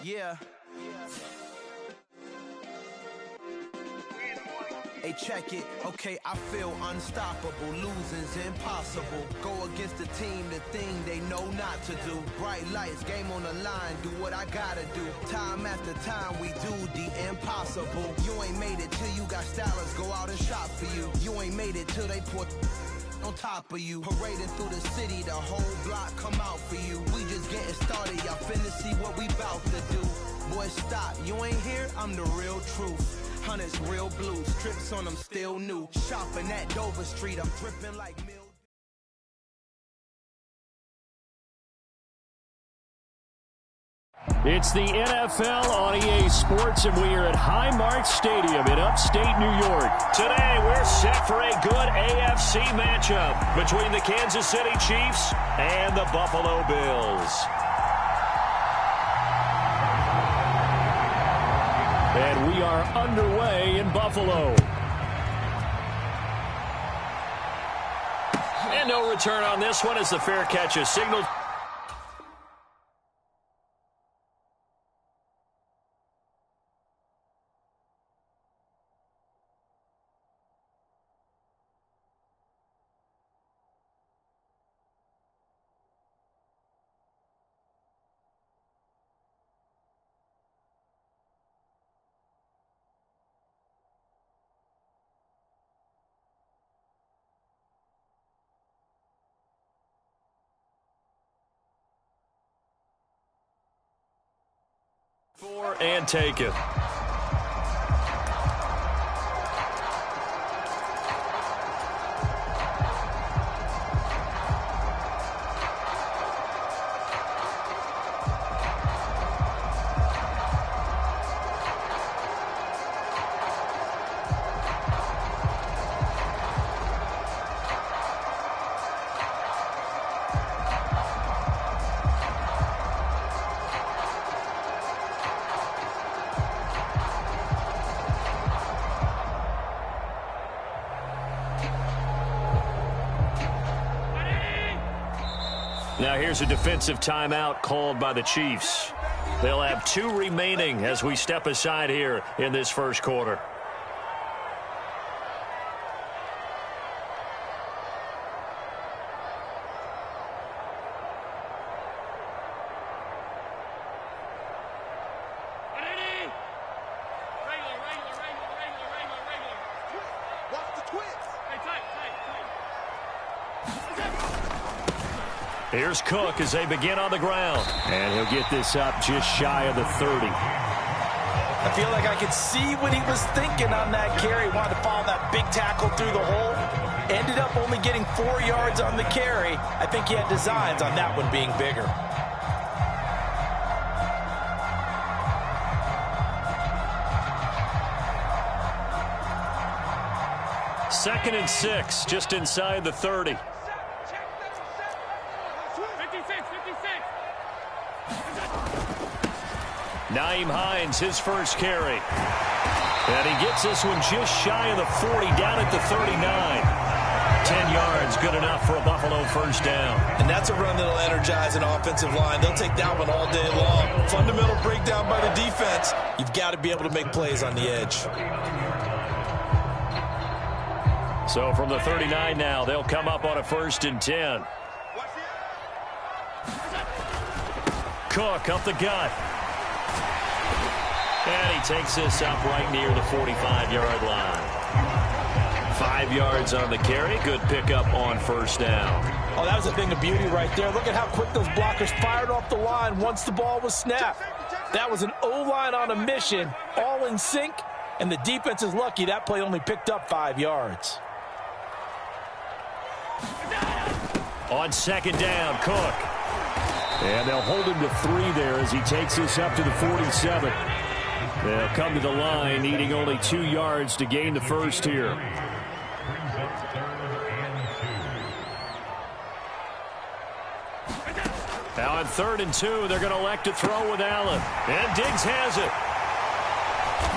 Yeah. Hey, check it. Okay, I feel unstoppable. Losing's impossible. Go against the team, the thing they know not to do. Bright lights, game on the line. Do what I gotta do. Time after time, we do the impossible. You ain't made it till you got stylists go out and shop for you. You ain't made it till they put on top of you. Parading through the city, the whole block come out for you. We just getting started, y'all finna see what we bout to do. Boy, stop, you ain't here, I'm the real truth. Hunters, real blue, strips on them still new. Shopping at Dover Street, I'm dripping like milk. It's the NFL on EA Sports, and we are at Highmark Stadium in upstate New York. Today, we're set for a good AFC matchup between the Kansas City Chiefs and the Buffalo Bills. And we are underway in Buffalo. And no return on this one as the fair catch is signaled. And take it. Now here's a defensive timeout called by the Chiefs. They'll have 2 remaining as we step aside here in this first quarter. Here's Cook as they begin on the ground. And he'll get this up just shy of the 30. I feel like I could see what he was thinking on that carry. Wanted to follow that big tackle through the hole. Ended up only getting 4 yards on the carry. I think he had designs on that one being bigger. Second and 6, just inside the 30. Nyheim Hines, his first carry. And he gets this one just shy of the 40, down at the 39. 10 yards, good enough for a Buffalo first down. And that's a run that'll energize an offensive line. They'll take that one all day long. Fundamental breakdown by the defense. You've got to be able to make plays on the edge. So from the 39 now, they'll come up on a 1st and 10. Cook up the gut. And he takes this up right near the 45-yard line. 5 yards on the carry. Good pickup on first down. Oh, that was a thing of beauty right there. Look at how quick those blockers fired off the line once the ball was snapped. That was an O-line on a mission, all in sync, and the defense is lucky that play only picked up 5 yards. On second down, Cook. And they'll hold him to 3 there as he takes this up to the 47. They'll come to the line, needing only 2 yards to gain the first here. Now on 3rd and 2, they're going to elect to throw with Allen. And Diggs has it.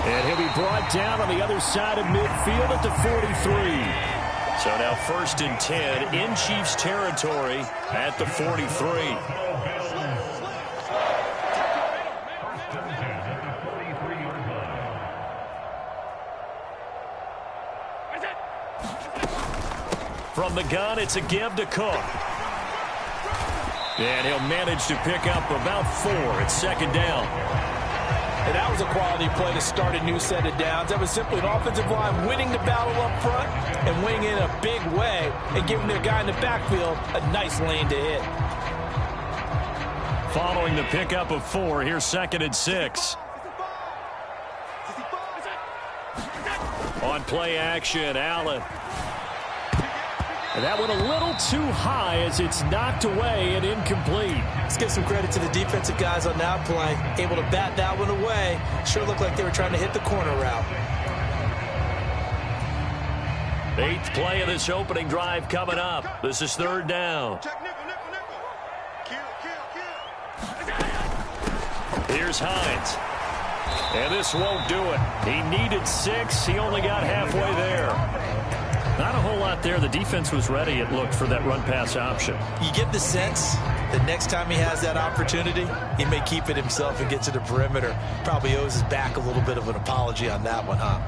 And he'll be brought down on the other side of midfield at the 43. So now 1st and 10 in Chiefs territory at the 43. From the gun, it's a give to Cook. And he'll manage to pick up about 4 at second down. And that was a quality play to start a new set of downs. That was simply an offensive line winning the battle up front and winning in a big way and giving their guy in the backfield a nice lane to hit. Following the pickup of 4, here's second and 6. On play action, Allen. And that went a little too high as it's knocked away and incomplete. Let's give some credit to the defensive guys on that play. Able to bat that one away. Sure looked like they were trying to hit the corner route. 8th play of this opening drive coming up. This is 3rd down. Here's Hines. And this won't do it. He needed 6. He only got halfway there. Not a whole lot there. The defense was ready, it looked, for that run-pass option. You get the sense that next time he has that opportunity, he may keep it himself and get to the perimeter. Probably owes his back a little bit of an apology on that one, huh?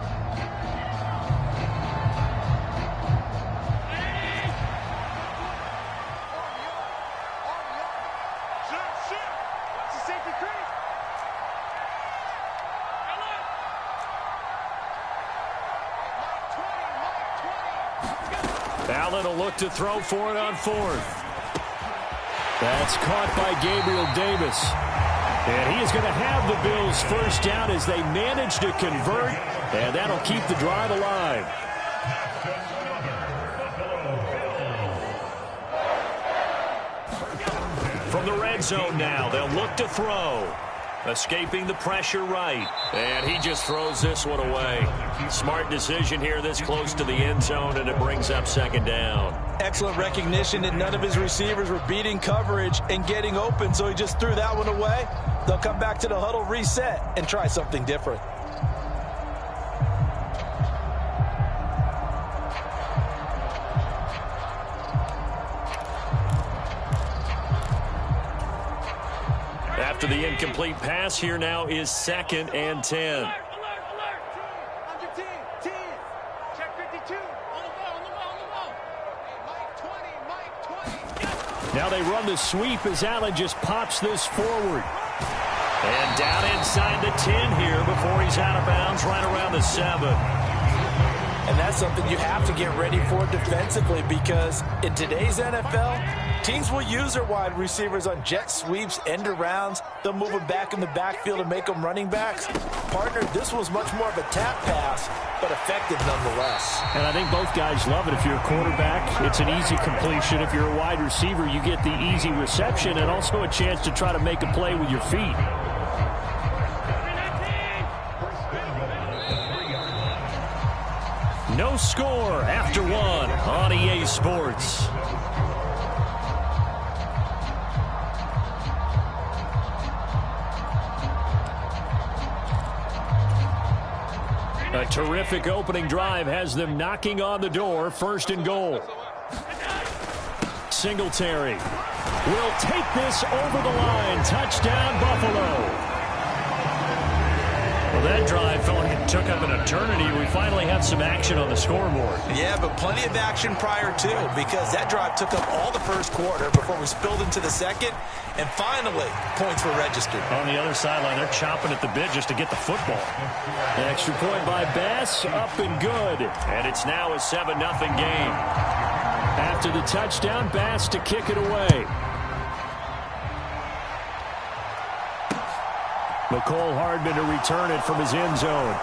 Allen will look to throw for it on 4th. That's caught by Gabriel Davis. And he is going to have the Bills first down as they manage to convert, and that'll keep the drive alive. From the red zone now, they'll look to throw. Escaping the pressure right. And he just throws this one away. Smart decision here this close to the end zone, and it brings up second down. Excellent recognition that none of his receivers were beating coverage and getting open, so he just threw that one away. They'll come back to the huddle, reset, and try something different. After the incomplete pass, here now is 2nd and 10. Now they run the sweep as Allen just pops this forward. And down inside the 10 here before he's out of bounds right around the 7. And that's something you have to get ready for defensively, because in today's NFL, teams will use their wide receivers on jet sweeps, end arounds. They'll move them back in the backfield and make them running backs. Partner, this was much more of a tap pass, but effective nonetheless. And I think both guys love it. If you're a quarterback, it's an easy completion. If you're a wide receiver, you get the easy reception and also a chance to try to make a play with your feet. No score after 1 on EA Sports. A terrific opening drive has them knocking on the door. 1st and goal. Singletary will take this over the line. Touchdown, Buffalo. Well, that drive felt like it took up an eternity. We finally have some action on the scoreboard. Yeah, but plenty of action prior to, because that drive took up all the first quarter before we spilled into the second, and finally, points were registered. On the other sideline, they're chomping at the bit just to get the football. The extra point by Bass, up and good. And it's now a 7-0 game. After the touchdown, Bass to kick it away. McCole Hardman to return it from his end zone.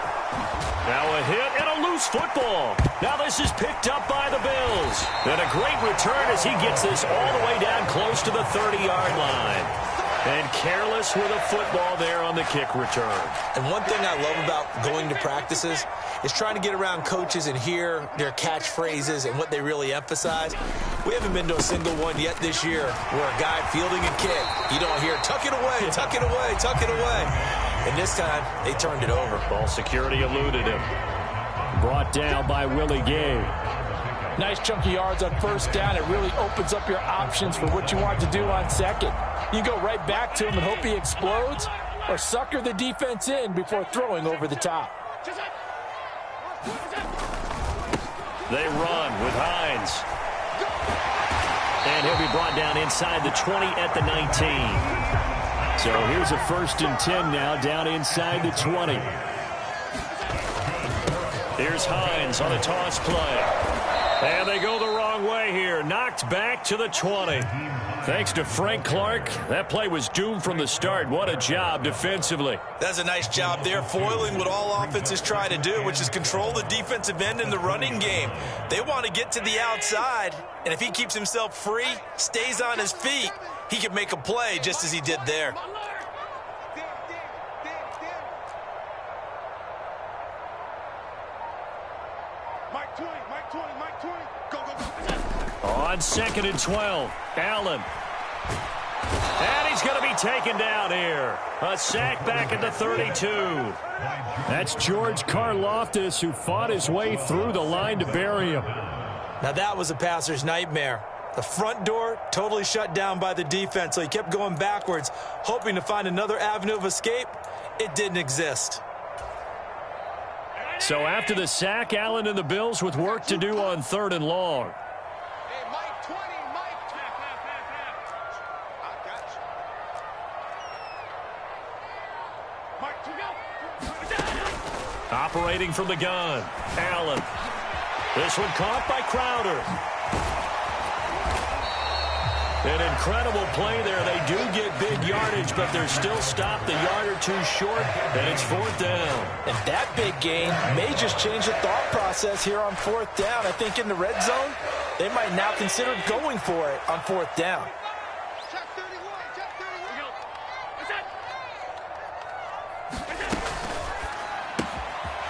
Now a hit and a loose football. Now this is picked up by the Bills. And a great return as he gets this all the way down close to the 30-yard line. And careless with a football there on the kick return. And one thing I love about going to practices is trying to get around coaches and hear their catchphrases and what they really emphasize. We haven't been to a single one yet this year where a guy fielding a kick, you don't hear, tuck it away, tuck it away, tuck it away. And this time, they turned it over. Ball security eluded him. Brought down by Willie Gay. Nice chunky yards on 1st down. It really opens up your options for what you want to do on 2nd. You go right back to him and hope he explodes, or sucker the defense in before throwing over the top. They run with Hines. And he'll be brought down inside the 20 at the 19. So here's a 1st and 10 now, down inside the 20. Here's Hines on a toss play. And they go the wrong way here. Knocked back to the 20. Thanks to Frank Clark, that play was doomed from the start. What a job defensively. That's a nice job there, foiling what all offenses try to do, which is control the defensive end in the running game. They want to get to the outside, and if he keeps himself free, stays on his feet, he can make a play just as he did there. On 2nd and 12, Allen. And he's going to be taken down here. A sack back at the 32. That's George Karlaftis, who fought his way through the line to bury him. Now that was a passer's nightmare. The front door totally shut down by the defense, so he kept going backwards, hoping to find another avenue of escape. It didn't exist. So after the sack, Allen and the Bills with work to do on 3rd and long. Operating from the gun, Allen. This one caught by Crowder. An incredible play there. They do get big yardage, but they're still stopped a yard or two short, and it's 4th down. And that big gain may just change the thought process here on 4th down. I think in the red zone, they might now consider going for it on 4th down.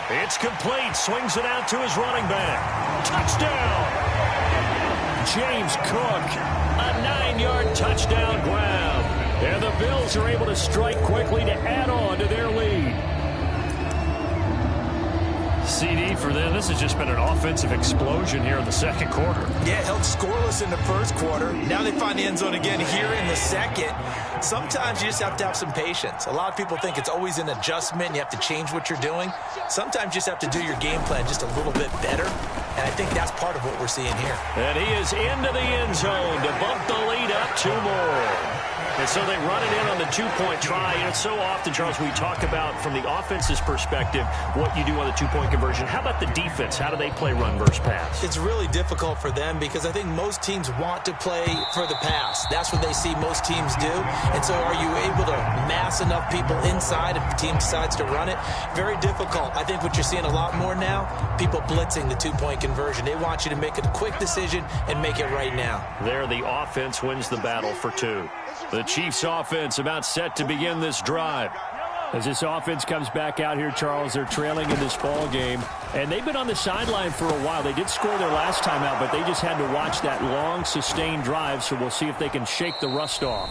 It's complete. Swings it out to his running back. Touchdown! James Cook, a 9-yard touchdown grab. And the Bills are able to strike quickly to add on to their lead. CD for them. This has just been an offensive explosion here in the 2nd quarter. Yeah, held scoreless in the 1st quarter. Now they find the end zone again here in the 2nd. Sometimes you just have to have some patience. A lot of people think it's always an adjustment. You have to change what you're doing. Sometimes you just have to do your game plan just a little bit better. And I think that's part of what we're seeing here. And he is into the end zone to bump the lead up 2 more. And so they run it in on the 2-point try. And it's so often, Charles, we talk about from the offense's perspective what you do on the 2-point conversion. How about the defense? How do they play run versus pass? It's really difficult for them because I think most teams want to play for the pass. That's what they see most teams do. And so are you able to mass enough people inside if the team decides to run it? Very difficult. I think what you're seeing a lot more now, people blitzing the 2-point conversion. They want you to make a quick decision and make it right now. There, the offense wins the battle for 2. The Chiefs offense about set to begin this drive. As this offense comes back out here, Charles, they're trailing in this ball game. And they've been on the sideline for a while. They did score their last time out, but they just had to watch that long, sustained drive. So we'll see if they can shake the rust off.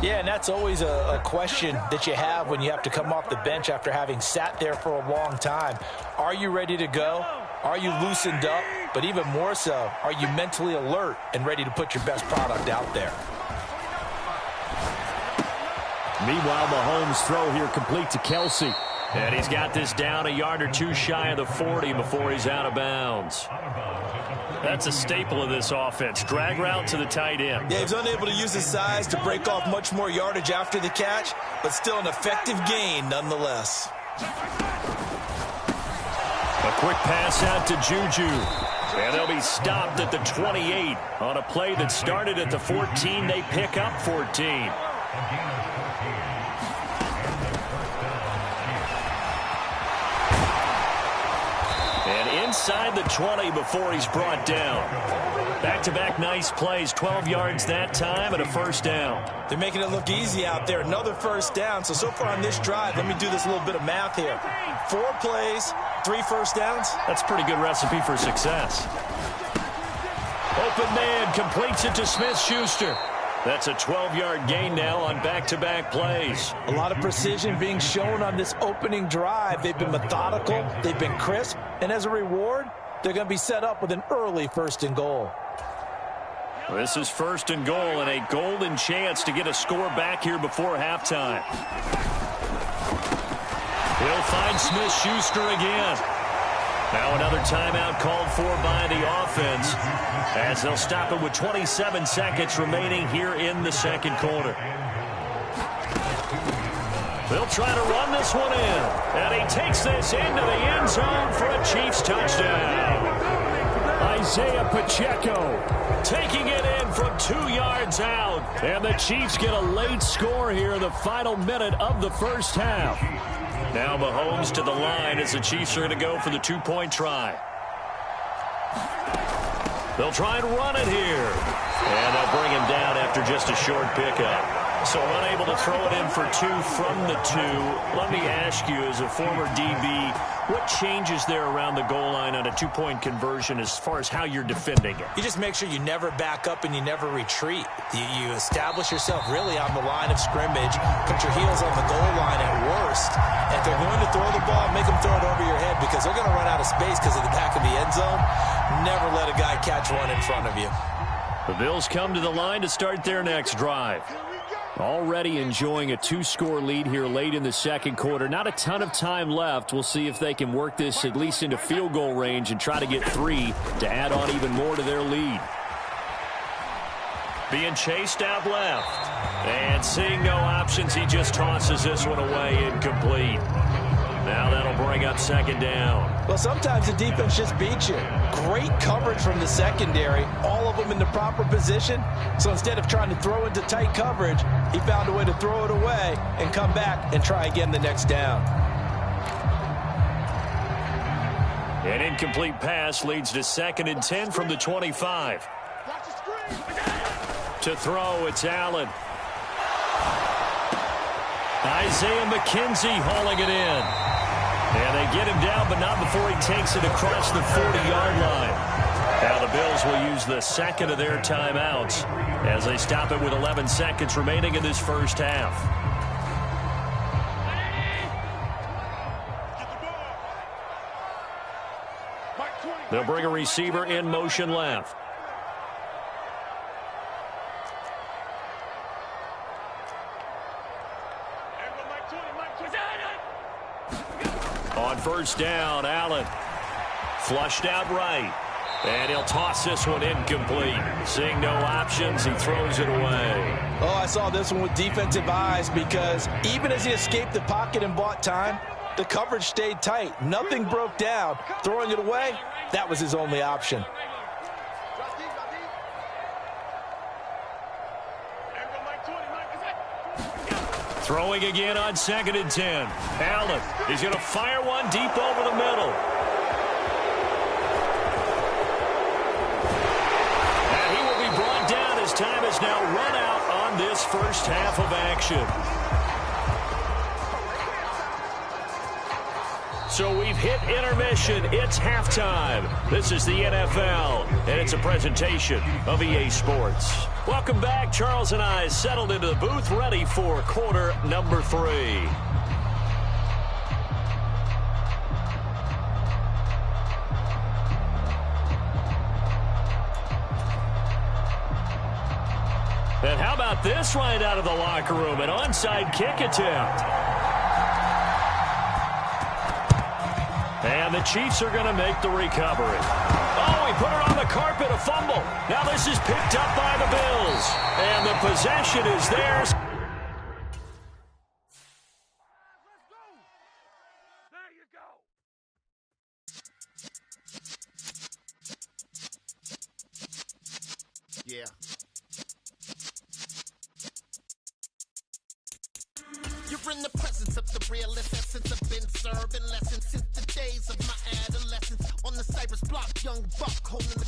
Yeah, and that's always a question that you have when you have to come off the bench after having sat there for a long time. Are you ready to go? Are you loosened up? But even more so, are you mentally alert and ready to put your best product out there? Meanwhile, Mahomes' throw here complete to Kelsey. And he's got this down a yard or two shy of the 40 before he's out of bounds. That's a staple of this offense. Drag route to the tight end. Yeah, he's unable to use his size to break off much more yardage after the catch, but still an effective gain nonetheless. A quick pass out to Juju. And they'll be stopped at the 28 on a play that started at the 14. They pick up 14. And inside the 20 before he's brought down. Back-to-back nice plays, 12 yards that time and a 1st down. They're making it look easy out there. Another 1st down. So far on this drive, let me do this little bit of math here. 4 plays, 3 1st downs. That's a pretty good recipe for success. Open man completes it to Smith-Schuster. That's a 12-yard gain now on back-to-back plays. A lot of precision being shown on this opening drive. They've been methodical. They've been crisp. And as a reward, they're going to be set up with an early 1st and goal. This is 1st and goal and a golden chance to get a score back here before halftime. He'll find Smith-Schuster again. Now another timeout called for by the offense as they'll stop it with 27 seconds remaining here in the second quarter. They'll try to run this one in, and he takes this into the end zone for a Chiefs touchdown. Isaiah Pacheco taking it in from 2 yards out, and the Chiefs get a late score here in the final minute of the first half. Now Mahomes to the line as the Chiefs are going to go for the two-point try. They'll try and run it here, and they'll bring him down after just a short pickup. So unable to throw it in for 2 from the 2. Let me ask you, as a former DB, what changes there around the goal line on a two-point conversion as far as how you're defending it? You just make sure you never back up and you never retreat. You establish yourself really on the line of scrimmage, put your heels on the goal line at worst. And if they're going to throw the ball, make them throw it over your head because they're going to run out of space because of the back of the end zone. Never let a guy catch one in front of you. The Bills come to the line to start their next drive. Already enjoying a 2-score lead here late in the second quarter. Not a ton of time left. We'll see if they can work this at least into field goal range and try to get 3 to add on even more to their lead. Being chased out left. And seeing no options, he just tosses this one away incomplete. Now that'll bring up second down. Well, sometimes the defense just beats you. Great coverage from the secondary, all of them in the proper position. So instead of trying to throw into tight coverage, he found a way to throw it away and come back and try again the next down. An incomplete pass leads to 2nd and 10 from the 25. To throw, it's Allen. Isaiah McKenzie hauling it in. And they get him down, but not before he takes it across the 40-yard line. Now the Bills will use the second of their timeouts as they stop it with 11 seconds remaining in this first half. They'll bring a receiver in motion left. On first down, Allen flushed out right, and he'll toss this one incomplete. Seeing no options, he throws it away. Oh, I saw this one with defensive eyes because even as he escaped the pocket and bought time, the coverage stayed tight. Nothing broke down. Throwing it away, that was his only option. Throwing again on 2nd and 10. Allen, he's going to fire one deep over the middle. And he will be brought down as time has now run out on this first half of action. So we've hit intermission. It's halftime. This is the NFL, and it's a presentation of EA Sports. Welcome back. Charles and I settled into the booth, ready for quarter number 3. And how about this right out of the locker room? An onside kick attempt. And the Chiefs are going to make the recovery. Oh, he put it on the carpet, a fumble. Now this is picked up by the Bills. And the possession is theirs. There you go. Yeah. You're in the presence of the realest essence. I've been serving lessons since the days of my adolescence. On the Cypress block, young buck holding the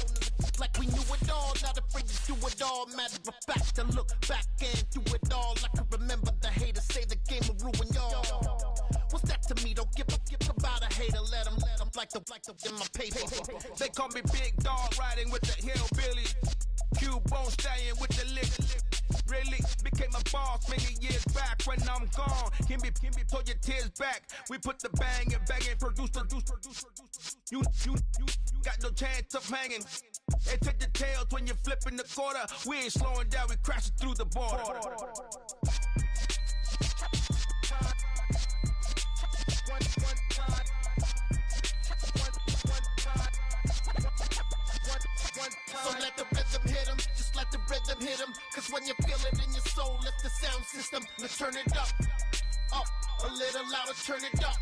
like we knew it all. Not afraid to do it all. Matter of fact, to look back and do it all. I can remember the haters say the game will ruin y'all. What's that to me? Don't give about a hater. Let them like the in my paper. They call me Big Dog, riding with the hillbilly. Cubone staying with the lick. Really became a boss many years back. When I'm gone, can be pull your tears back. We put the bang and produce. You got no chance of hanging. They take the tails when you're flipping the quarter. We ain't slowing down, we crashing through the border. Let's turn it up, a little louder, turn it up,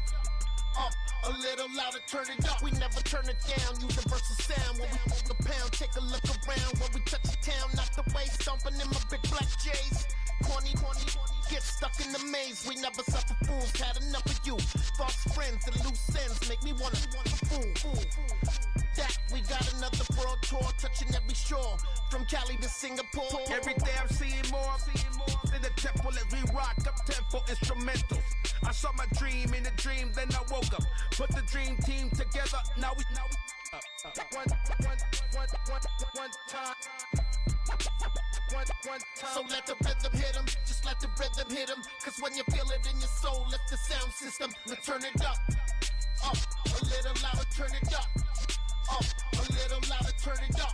a little louder, turn it up. We never turn it down, universal sound. When we move the pound, take a look around. When we touch the town, knock the way, stomping in my big black J's. Corny, get stuck in the maze. We never suffer fools, had enough of you. False friends and loose ends make me wanna fool. That we got another world tour, touching every shore, from Cali to Singapore. Every day I'm seeing more in the temple as we rock up tempo instrumentals. I saw my dream in a dream, then I woke up. Put the dream team together, now we one time. So let the rhythm hit 'em, just let the rhythm hit 'em. Cause when you feel it in your soul, lift the sound system. Let's turn it up, a little louder, turn it up, a little louder, turn it up.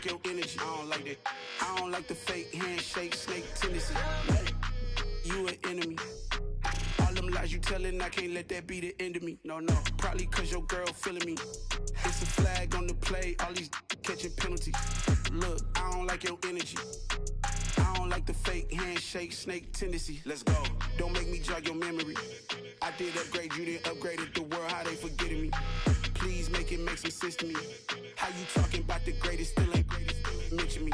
Your energy, I don't like that. I don't like the fake handshake, snake tendency. You an enemy. All them lies you telling, I can't let that be the end of me. No, probably cause your girl feeling me. It's a flag on the play, all these catching penalties. Look, I don't like your energy. I don't like the fake handshake, snake tendency. Let's go. Don't make me jog your memory. I did upgrade, you didn't upgrade it. The world, how they forgetting me. Please make it make some sense to me. How you talking about the greatest, still ain't greatest, mention me.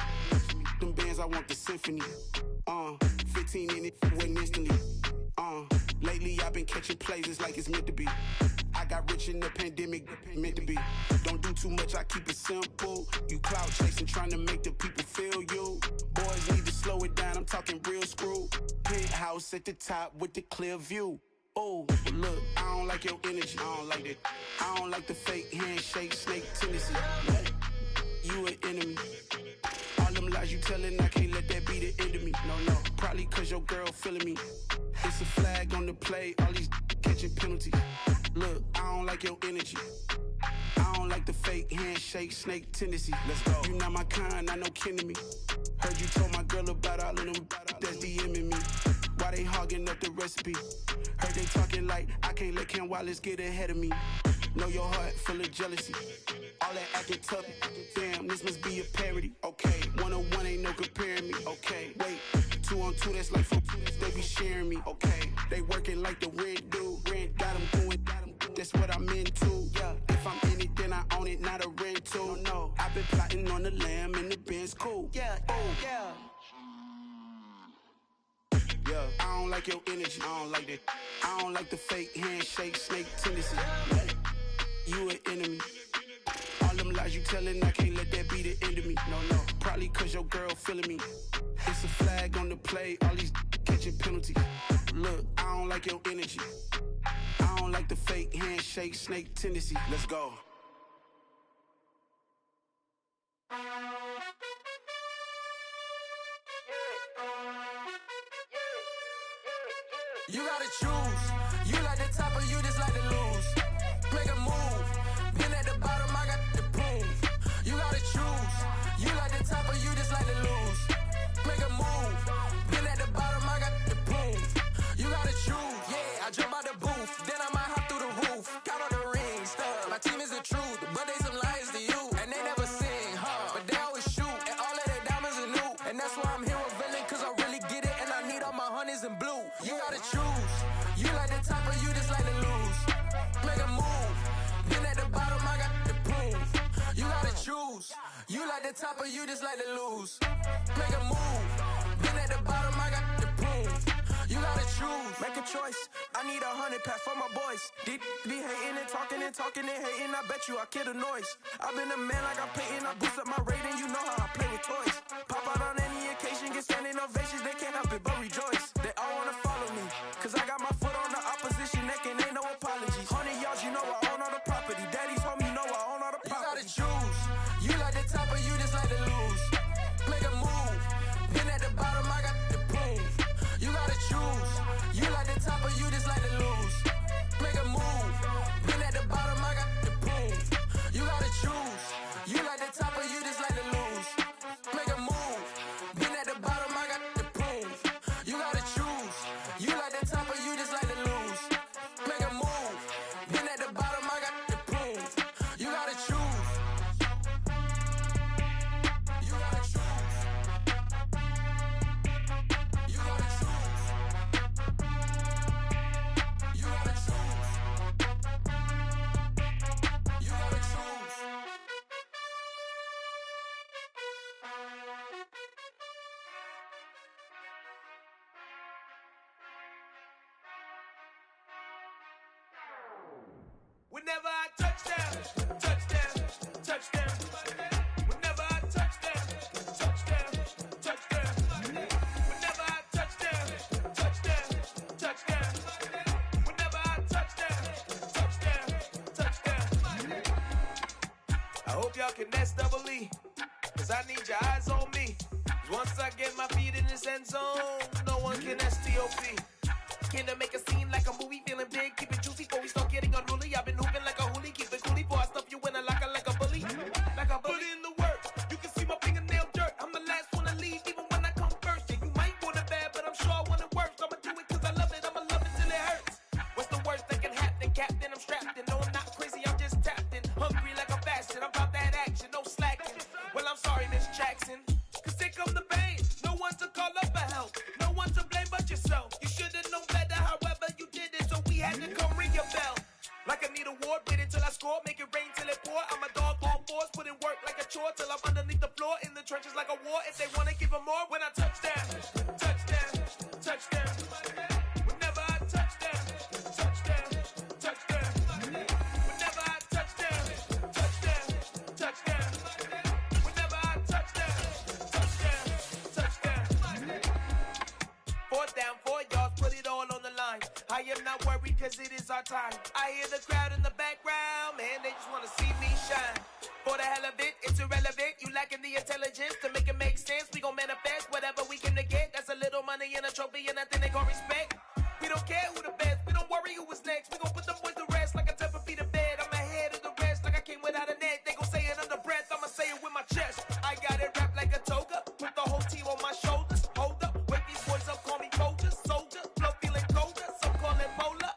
Them bands, I want the symphony. 15 in it, went instantly. Lately I've been catching plays, it's like it's meant to be. I got rich in the pandemic, meant to be. Don't do too much, I keep it simple. You clout chasing, trying to make the people feel you. Boys need to slow it down, I'm talking real screw. Penthouse at the top with the clear view. Oh, look, I don't like your energy, I don't like that. I don't like the fake handshake, snake tendency. You an enemy. All them lies you telling, I can't let that be the end of me. No, probably cause your girl feeling me. It's a flag on the play, all these catching penalties. Look, I don't like your energy. I don't like the fake handshake, snake tendency. Let's go. You not my kind, I know kin to me. Heard you told my girl about all of them that's DMing me. Why they hogging up the recipe? Heard they talking like I can't let Ken Wallace get ahead of me. Know your heart full of jealousy. All that acting tough. Damn, this must be a parody. Okay, 101 ain't no comparing me. Okay, wait, 2 on 2 that's like 4. They be sharing me. Okay, they working like the rent do. Rent got them doing. That's what I'm into. Yeah, if I'm in it, then I own it, not a rental. No, I've been plotting on the lamb and the Benz cool. Yeah, yeah. Yeah, I don't like your energy, I don't like that. I don't like the fake handshake, snake tendency. You an enemy. All them lies you telling, I can't let that be the end of me. No, probably cause your girl feeling me. It's a flag on the play, all these catching penalties. Look, I don't like your energy. I don't like the fake handshake, snake tendency. Let's go. You gotta choose. You like the top or you just like to lose. Make a move. Been at the bottom, I got the proof. You gotta choose. You like the top or you just like to lose. Make a move. Been at the bottom, I got the proof. You gotta choose. Yeah, I jump out the booth, then I might hop through the roof. Count on the rings, stuff. My team is the truth, but they some liars to you. And they never sing, but they always shoot. And all of their diamonds are new. And that's why I'm here with Villain, cause I really get it. And I need all my honeys in blue. You gotta choose. You like the top or you just like to lose. Make a move. Been at the bottom, I got the proof. You gotta choose. You like the top or you just like to lose. Make a move. Been at the bottom, I got the proof. You gotta choose. Make a choice. I need 100 pack for my boys. Deep be hating and talking and hating. I bet you I kill the noise. I've been a man like I'm Peyton. I boost up my rating. You know how I play with toys. Pop out on any occasion, get standing ovations. They can't help it but rejoice. They all wanna follow me, cause I got my foot on the opposition neck and ain't no apologies. 100 yards, you know I own all the property. Daddy's home, you know I own all the property. You gotta choose. You like the top or you just like to lose. Make a move. Been at the bottom, I got the proof. like the top or you just like to lose? Make a move. Been at the bottom, I got the prove. You gotta choose. You gotta choose. You gotta choose. You gotta choose. You gotta choose. Whenever I touchdown, touchdown, touchdown. Whenever I touchdown, touchdown, touchdown. Whenever I touchdown, touchdown, touchdown. Whenever I touchdown, touchdown, touchdown. I hope y'all can S-double-E, cause I need your eyes on me. 'Cause once I get my feet in this end zone, no one can S-T-O-P. Came to make a scene like a movie, feeling big, keep it juicy before we start getting unruly. I've been hooping like a hoolie, keep it coolie before I stuff you in a locker like a bully. Like a bully. Put in the work, you can see my fingernail dirt. I'm the last one to leave, even when I come first. Yeah, you might want it bad, but I'm sure I want it worse. I'ma do it cause I love it, I'ma love it till it hurts. What's the worst that can happen, Captain? I'm strapped in, no I'm not crazy, I'm just tapped in. Hungry like a bastard, I'm about that action, no slacking. Well, I'm sorry, Miss Jackson, cause here come the pain. No one to call up for help, no one to blame but yourself. You should've known better, however you did it, so we had to come ring your bell. Like I need a ward, wait until I score, make it rain till it pour. I'm a dog on fours, put in work like a chore till I'm underneath the floor, in the trenches like a war. If they wanna give them more, when I touchdown, touchdown, touchdown. Whenever I touchdown, touchdown, touchdown. Whenever I touchdown, touchdown, touchdown. Whenever I touchdown, touchdown, touchdown. 4th down, 4 yards, put it all on the line. I am not worried cause it is our time. I hear the crowd in the background, man, they just wanna see me shine. For the hell of it, it's irrelevant. You lacking the intelligence to make it make sense. We gon' manifest whatever we came to get. That's a little money and a trophy and nothing they gon' respect. We don't care who the best, we don't worry who was next. We gon' put them boys to rest like a 10 feet of bed. I'm ahead of the rest like I came without a net. They gon' say it under breath, I'ma say it with my chest. I got it wrapped like a toga, put the whole team on my shoulders. Hold up, wake these boys up, call me soldier, soldier. Flow feeling colder, some call it polar.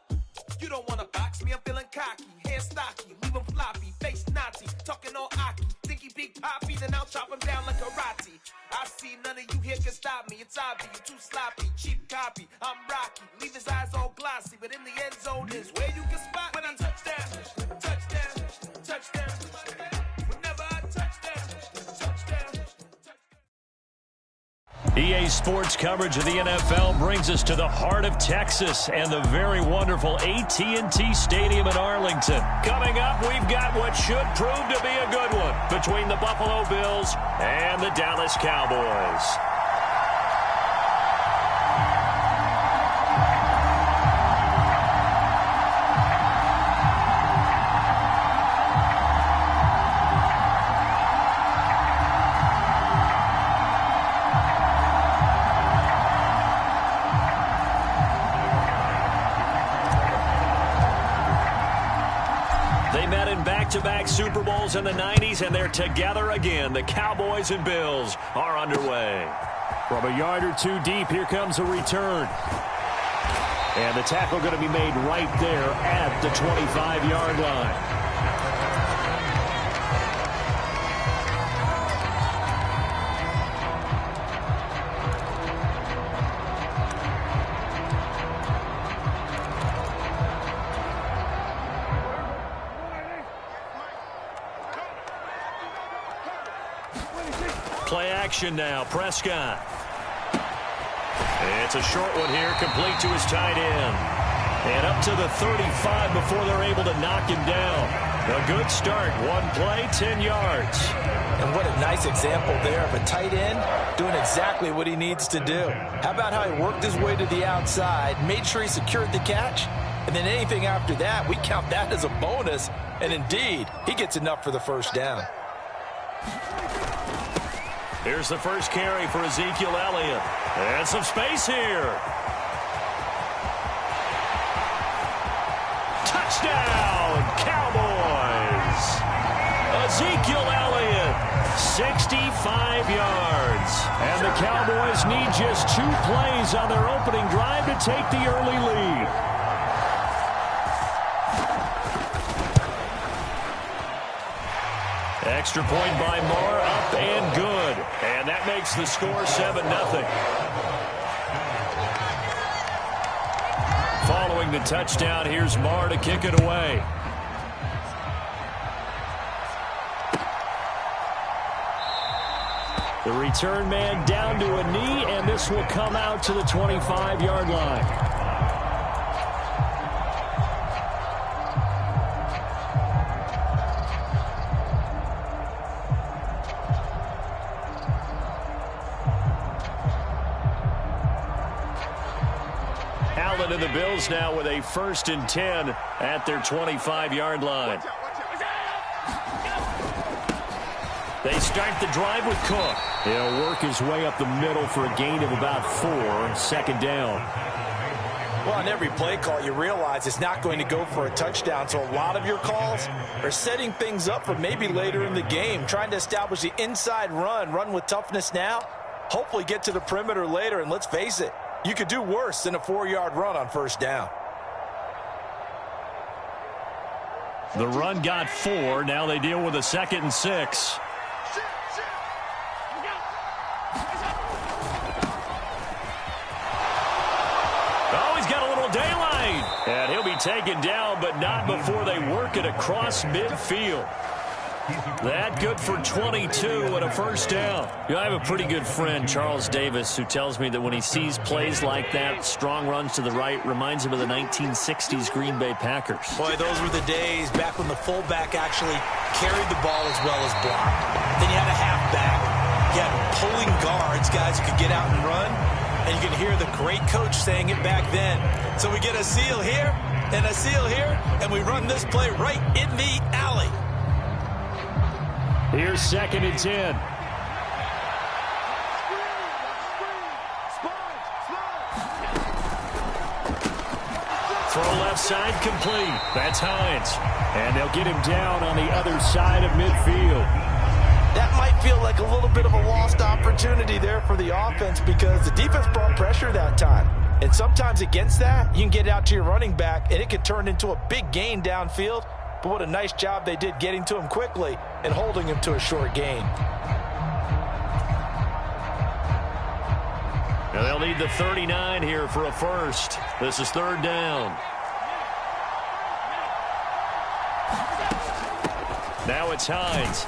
You don't wanna box me, I'm feeling cocky. Hair stocky, leave him floppy, face naughty. Talking all aki, think he big poppy, then I'll chop him down like karate. I see none of you here can stop me. It's obvious, you too sloppy, cheap copy. I'm rocky, leave his eyes all glossy, but in the end zone is where you can spot when I touchdown, touchdown, touchdown. Whenever I touchdown, touchdown. EA Sports coverage of the NFL brings us to the heart of Texas and the very wonderful AT&T Stadium in Arlington. Coming up, we've got what should prove to be a good one between the Buffalo Bills and the Dallas Cowboys. Back-to-back Super Bowls in the 90s, and they're together again. The Cowboys and Bills are underway. From a yard or two deep, here comes a return. And the tackle going to be made right there at the 25-yard line. Play action now. Prescott. It's a short one here, complete to his tight end. And up to the 35 before they're able to knock him down. A good start. One play, 10 yards. And what a nice example there of a tight end doing exactly what he needs to do. How about how he worked his way to the outside, made sure he secured the catch, and then anything after that, we count that as a bonus. And indeed, he gets enough for the first down. Here's the first carry for Ezekiel Elliott. And some space here. Touchdown, Cowboys! Ezekiel Elliott 65 yards. And the Cowboys need just 2 plays on their opening drive to take the early lead. Extra point by Marr, up and good. And that makes the score 7-0. Following the touchdown, here's Marr to kick it away. The return man down to a knee, and this will come out to the 25-yard line. Allen and the Bills now with a 1st and 10 at their 25-yard line. They start the drive with Cook. He'll work his way up the middle for a gain of about 4, 2nd down. Well, on every play call, you realize it's not going to go for a touchdown, so a lot of your calls are setting things up for maybe later in the game, trying to establish the inside run with toughness now, hopefully get to the perimeter later, and let's face it, you could do worse than a 4-yard run on 1st down. The run got 4. Now they deal with a 2nd and 6. Oh, he's got a little daylight. And he'll be taken down, but not before they work it across midfield. That good for 22 and a 1st down. I have a pretty good friend, Charles Davis, who tells me that when he sees plays like that, strong runs to the right, reminds him of the 1960s Green Bay Packers. Boy, those were the days back when the fullback actually carried the ball as well as blocked. Then you had a halfback. You had pulling guards, guys who could get out and run. And you can hear the great coach saying it back then. So we get a seal here and a seal here, and we run this play right in the alley. Here's 2nd and 10. Throw left side complete. That's Hines. And they'll get him down on the other side of midfield. That might feel like a little bit of a lost opportunity there for the offense because the defense brought pressure that time. And sometimes against that, you can get out to your running back, and it could turn into a big gain downfield. But what a nice job they did getting to him quickly and holding him to a short gain. Now they'll need the 39 here for a 1st. This is 3rd down. Now it's Hines.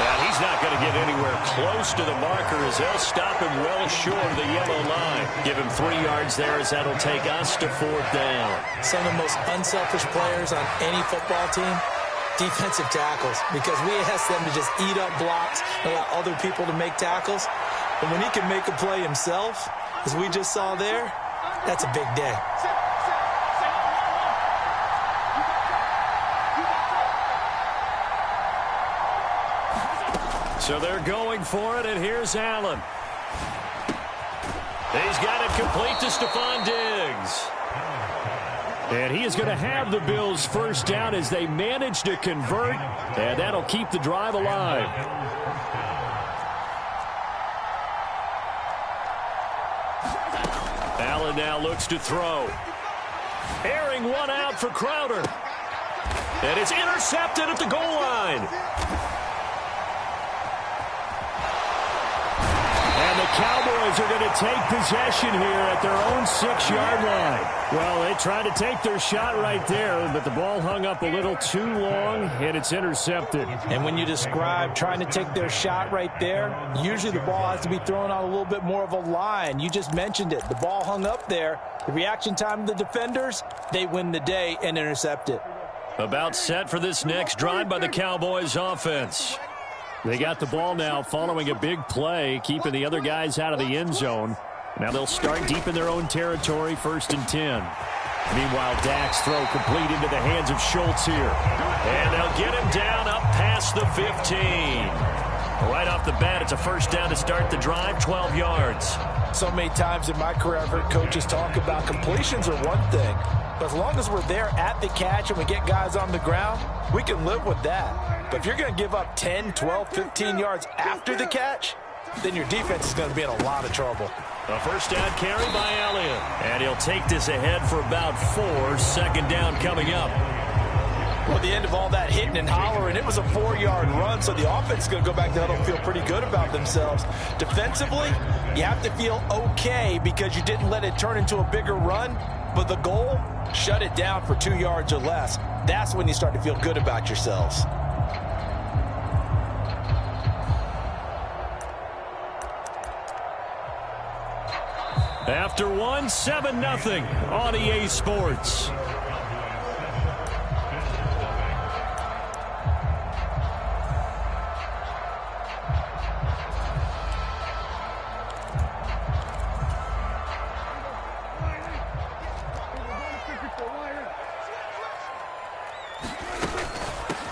And he's not going to get anywhere close to the marker as they'll stop him well short of the yellow line. Give him 3 yards there as that'll take us to 4th down. Some of the most unselfish players on any football team, defensive tackles, because we ask them to just eat up blocks and allow other people to make tackles. But when he can make a play himself, as we just saw there, that's a big day. So they're going for it, and here's Allen. He's got it complete to Stephon Diggs. And he is going to have the Bills' 1st down as they manage to convert, and that'll keep the drive alive. Allen now looks to throw. Airing one out for Crowder. And it's intercepted at the goal line. And the Cowboys are going to take possession here at their own 6-yard line. Well, they tried to take their shot right there, but the ball hung up a little too long, and it's intercepted. And when you describe trying to take their shot right there, usually the ball has to be thrown on a little bit more of a line. You just mentioned it. The ball hung up there. The reaction time of the defenders, they win the day and intercept it. About set for this next drive by the Cowboys offense. They got the ball now following a big play, keeping the other guys out of the end zone. Now they'll start deep in their own territory, 1st and 10. Meanwhile, Dak's throw complete into the hands of Schultz here. And they'll get him down up past the 15. Right off the bat, it's a first down to start the drive, 12 yards. So many times in my career, I've heard coaches talk about completions are one thing. But as long as we're there at the catch and we get guys on the ground, we can live with that. But if you're going to give up 10, 12, 15 yards after the catch, then your defense is going to be in a lot of trouble. A first down carry by Elliott. And he'll take this ahead for about 4. Second down coming up. Well, at the end of all that hitting and hollering, it was a 4-yard run, so the offense is going to go back to huddle and feel pretty good about themselves. Defensively, you have to feel okay because you didn't let it turn into a bigger run, but the goal, shut it down for 2 yards or less. That's when you start to feel good about yourselves. After 1, 7-0 on EA Sports.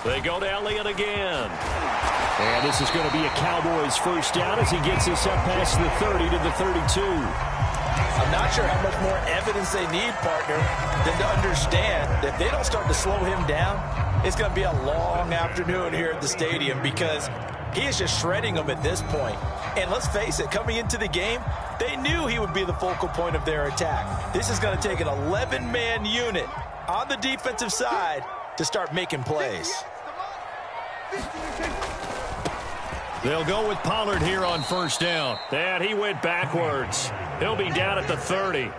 They go to Elliott again. And this is going to be a Cowboys first down as he gets this up past the 30 to the 32. I'm not sure how much more evidence they need, partner, than to understand that if they don't start to slow him down, it's going to be a long afternoon here at the stadium because he is just shredding them at this point. And let's face it, coming into the game, they knew he would be the focal point of their attack. This is going to take an 11-man unit on the defensive side to start making plays. They'll go with Pollard here on first down. And he went backwards. He'll be down at the 30.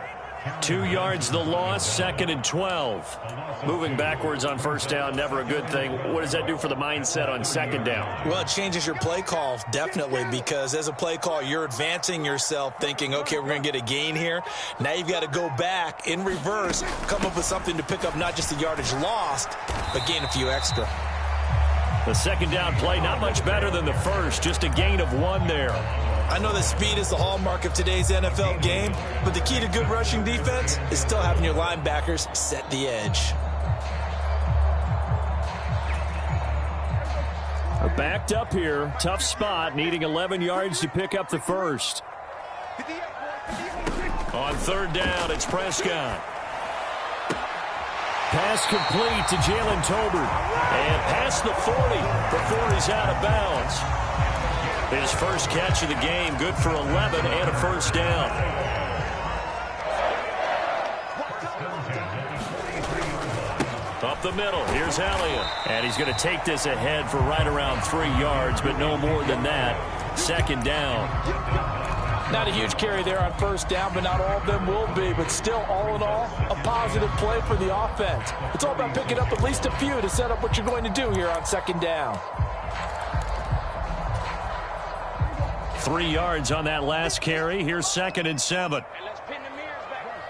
2 yards the loss, 2nd and 12. Moving backwards on first down, never a good thing. What does that do for the mindset on second down? Well, it changes your play call, definitely, because as a play call, you're advancing yourself thinking, okay, we're going to get a gain here. Now you've got to go back in reverse, come up with something to pick up not just the yardage lost, but gain a few extra. The second down play, not much better than the first, just a gain of 1 there. I know that speed is the hallmark of today's NFL game, but the key to good rushing defense is still having your linebackers set the edge. We're backed up here, tough spot, needing 11 yards to pick up the first. On third down, it's Prescott. Pass complete to Jalen Tolbert. And past the 40 before he's out of bounds. His first catch of the game, good for 11 and a first down. Up the middle, here's Elliott. And he's going to take this ahead for right around 3 yards, but no more than that. Second down. Not a huge carry there on first down, but not all of them will be. But still, all in all, a positive play for the offense. It's all about picking up at least a few to set up what you're going to do here on second down. 3 yards on that last carry. Here's 2nd and 7.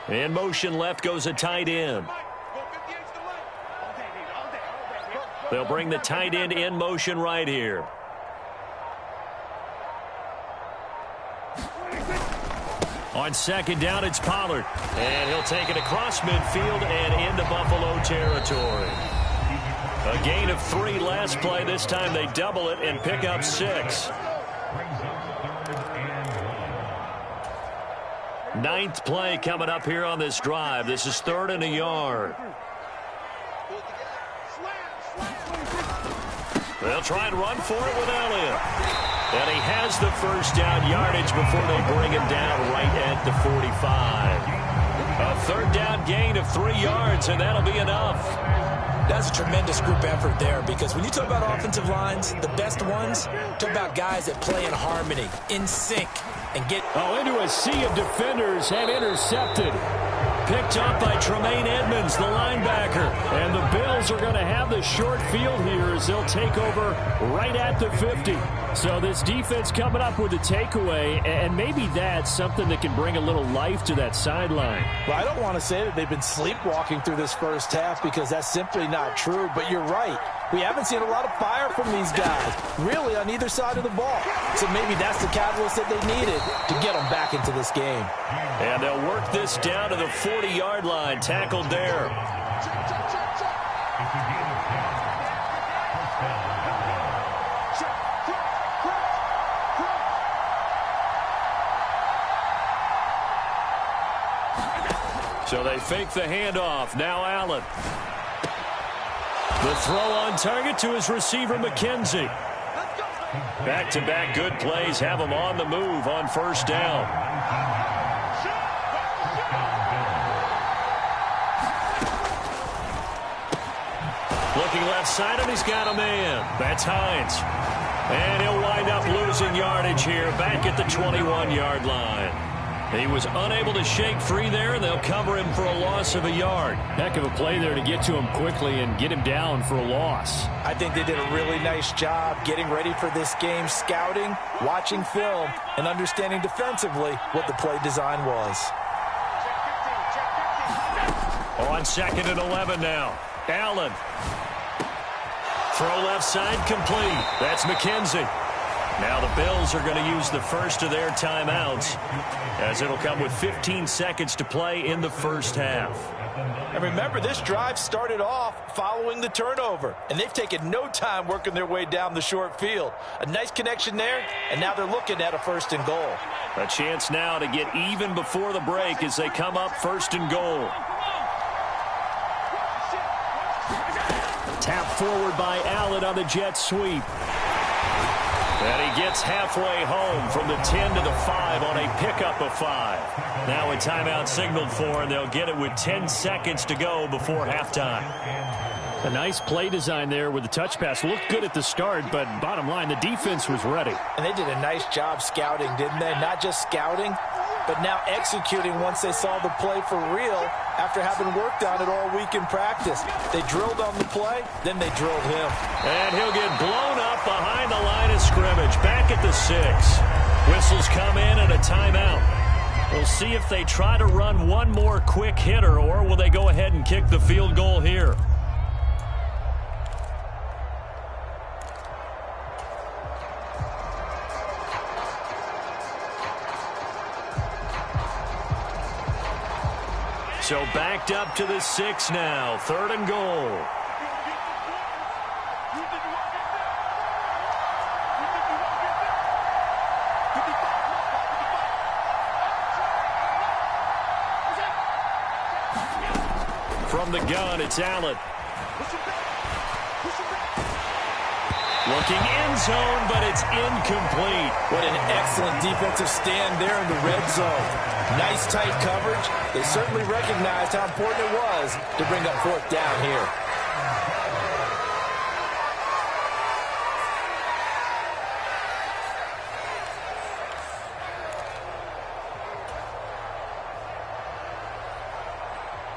In motion left goes a tight end. They'll bring the tight end in motion right here. On second down, it's Pollard. And he'll take it across midfield and into Buffalo territory. A gain of 3 last play. This time they double it and pick up 6. 9th play coming up here on this drive. This is 3rd and a yard. They'll try and run for it with Elliott. And he has the first down yardage before they bring him down right at the 45. A third down gain of 3 yards, and that'll be enough. That's a tremendous group effort there because when you talk about offensive lines, the best ones, talk about guys that play in harmony, in sync, and get... into a sea of defenders and intercepted. Picked up by Tremaine Edmonds, the linebacker. And the Bills are going to have the short field here as they'll take over right at the 50. So this defense coming up with a takeaway, and maybe that's something that can bring a little life to that sideline. Well, I don't want to say that they've been sleepwalking through this first half because that's simply not true, but you're right. We haven't seen a lot of fire from these guys, really, on either side of the ball. So maybe that's the catalyst that they needed to get them back into this game. And they'll work this down to the 40-yard line, tackled there. So they fake the handoff. Now Allen. The throw on target to his receiver, McKenzie. Back-to-back good plays have him on the move on first down. Looking left side, and he's got a man. That's Hines. And he'll wind up losing yardage here back at the 21-yard line. He was unable to shake free there, and they'll cover him for a loss of a yard. Heck of a play there to get to him quickly and get him down for a loss. I think they did a really nice job getting ready for this game, scouting, watching film, and understanding defensively what the play design was. On 2nd and 11 now. Allen. Throw left side complete. That's McKenzie. Now the Bills are going to use the first of their timeouts, as it'll come with 15 seconds to play in the first half. And remember, this drive started off following the turnover, and they've taken no time working their way down the short field. A nice connection there, and now they're looking at a 1st and goal. A chance now to get even before the break as they come up 1st and goal. Tap forward by Allen on the jet sweep. And he gets halfway home from the 10 to the 5 on a pickup of 5. Now a timeout signaled for, and they'll get it with 10 seconds to go before halftime. A nice play design there with the touch pass. Looked good at the start, but bottom line, the defense was ready. And they did a nice job scouting, didn't they? Not just scouting, but now executing once they saw the play for real after having worked on it all week in practice. They drilled on the play, then they drilled him. And he'll get blown up behind the line of scrimmage, back at the 6. Whistles come in and a timeout. We'll see if they try to run one more quick hitter, or will they go ahead and kick the field goal here. So backed up to the 6 now. 3rd and goal. From the gun, it's Allen. Looking end zone, but it's incomplete. What an excellent defensive stand there in the red zone. Nice tight coverage. They certainly recognized how important it was to bring up 4th down here.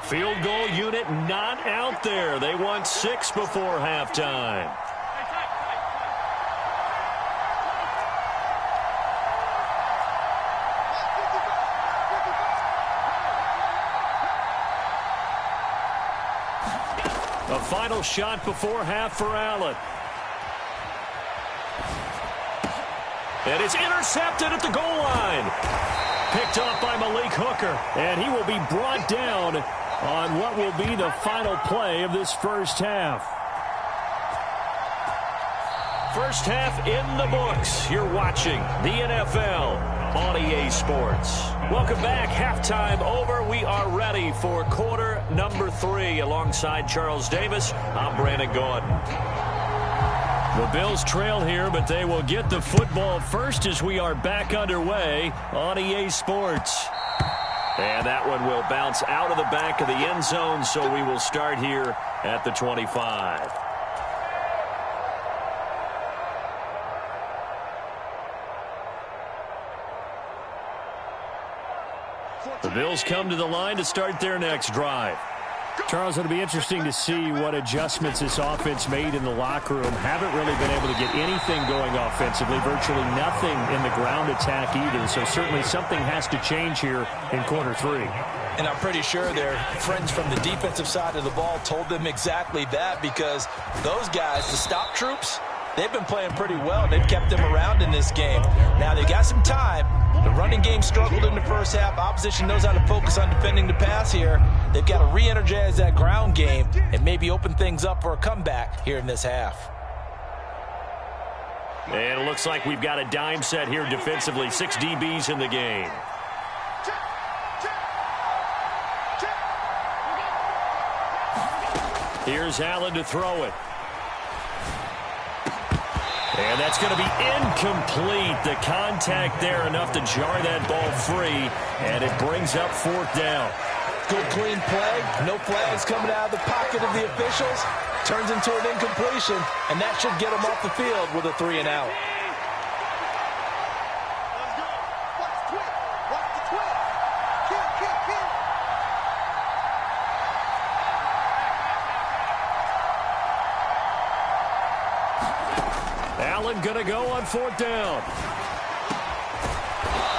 Field goal unit not out there. They want 6 before halftime. A final shot before half for Allen. And it's intercepted at the goal line. Picked off by Malik Hooker. And he will be brought down on what will be the final play of this first half. First half in the books. You're watching the NFL on EA Sports. Welcome back. Halftime over. We are ready for quarter number 3. Alongside Charles Davis, I'm Brandon Gordon. The Bills trail here, but they will get the football first as we are back underway on EA Sports. And that one will bounce out of the back of the end zone, so we will start here at the 25. The Bills come to the line to start their next drive. Charles, it'll be interesting to see what adjustments this offense made in the locker room. Haven't really been able to get anything going offensively, virtually nothing in the ground attack either. So certainly something has to change here in quarter 3. And I'm pretty sure their friends from the defensive side of the ball told them exactly that, because those guys, the stop troops, they've been playing pretty well. They've kept them around in this game. Now they got some time. The running game struggled in the first half. Opposition knows how to focus on defending the pass here. They've got to re-energize that ground game and maybe open things up for a comeback here in this half. And it looks like we've got a dime set here defensively. 6 DBs in the game. Here's Allen to throw it. And that's going to be incomplete. The contact there enough to jar that ball free, and it brings up 4th down. Good clean play. No flags coming out of the pocket of the officials. Turns into an incompletion, and that should get them off the field with a 3 and out. Allen going to go on 4th down.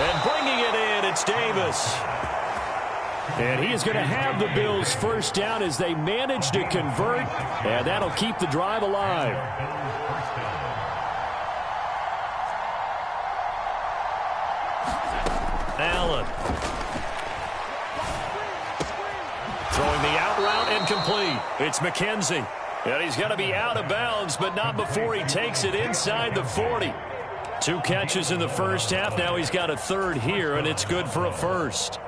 And bringing it in, it's Davis. And he is going to have the Bills' 1st down as they manage to convert, and that'll keep the drive alive. Allen. Throwing the out route incomplete. It's McKenzie. And he's going to be out of bounds, but not before he takes it inside the 40. 2 catches in the first half. Now he's got a 3rd here, and it's good for a 1st.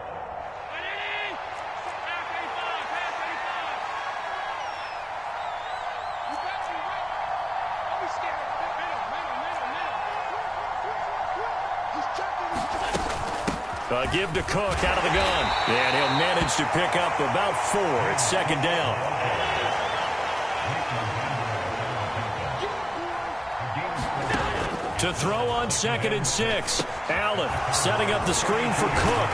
Give to Cook out of the gun. And he'll manage to pick up about 4. It's 2nd down. To throw on 2nd and 6. Allen setting up the screen for Cook.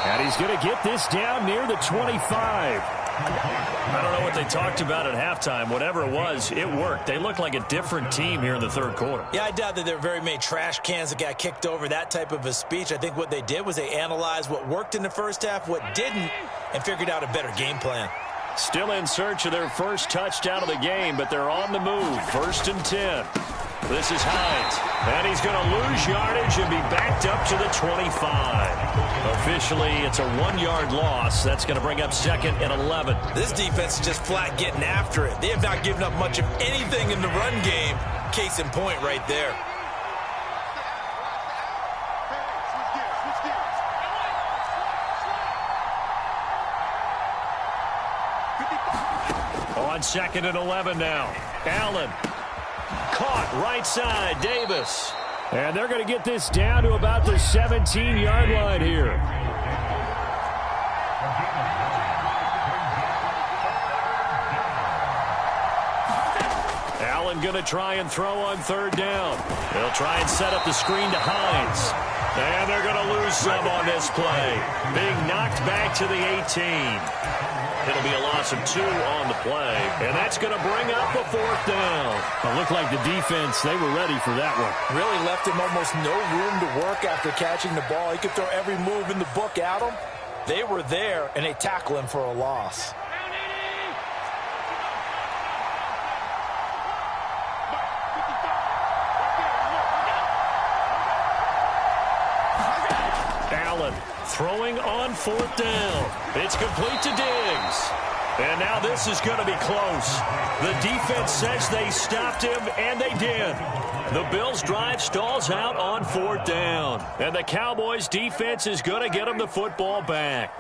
And he's going to get this down near the 25. I don't know what they talked about at halftime. Whatever it was, it worked. They look like a different team here in the 3rd quarter. Yeah, I doubt that there were very many trash cans that got kicked over, that type of a speech. I think what they did was they analyzed what worked in the first half, what didn't, and figured out a better game plan. Still in search of their first touchdown of the game, but they're on the move. 1st and 10. This is Hines, and he's going to lose yardage and be backed up to the 25. Officially, it's a 1-yard loss. That's going to bring up 2nd and 11. This defense is just flat getting after it. They have not given up much of anything in the run game. Case in point right there. On 2nd and 11 now. Allen. Caught right side, Davis. And they're going to get this down to about the 17-yard line here. Allen going to try and throw on 3rd down. They'll try and set up the screen to Hines. And they're going to lose some on this play. Being knocked back to the 18. It'll be a loss of 2 on the play, and that's going to bring up a 4th down. It looked like the defense, they were ready for that one. Really left him almost no room to work after catching the ball. He could throw every move in the book at him. They were there, and they tackle him for a loss. Allen throwing on 4th down. It's complete to Diggs. And now this is going to be close. The defense says they stopped him, and they did. The Bills' drive stalls out on 4th down. And the Cowboys' defense is going to get them the football back.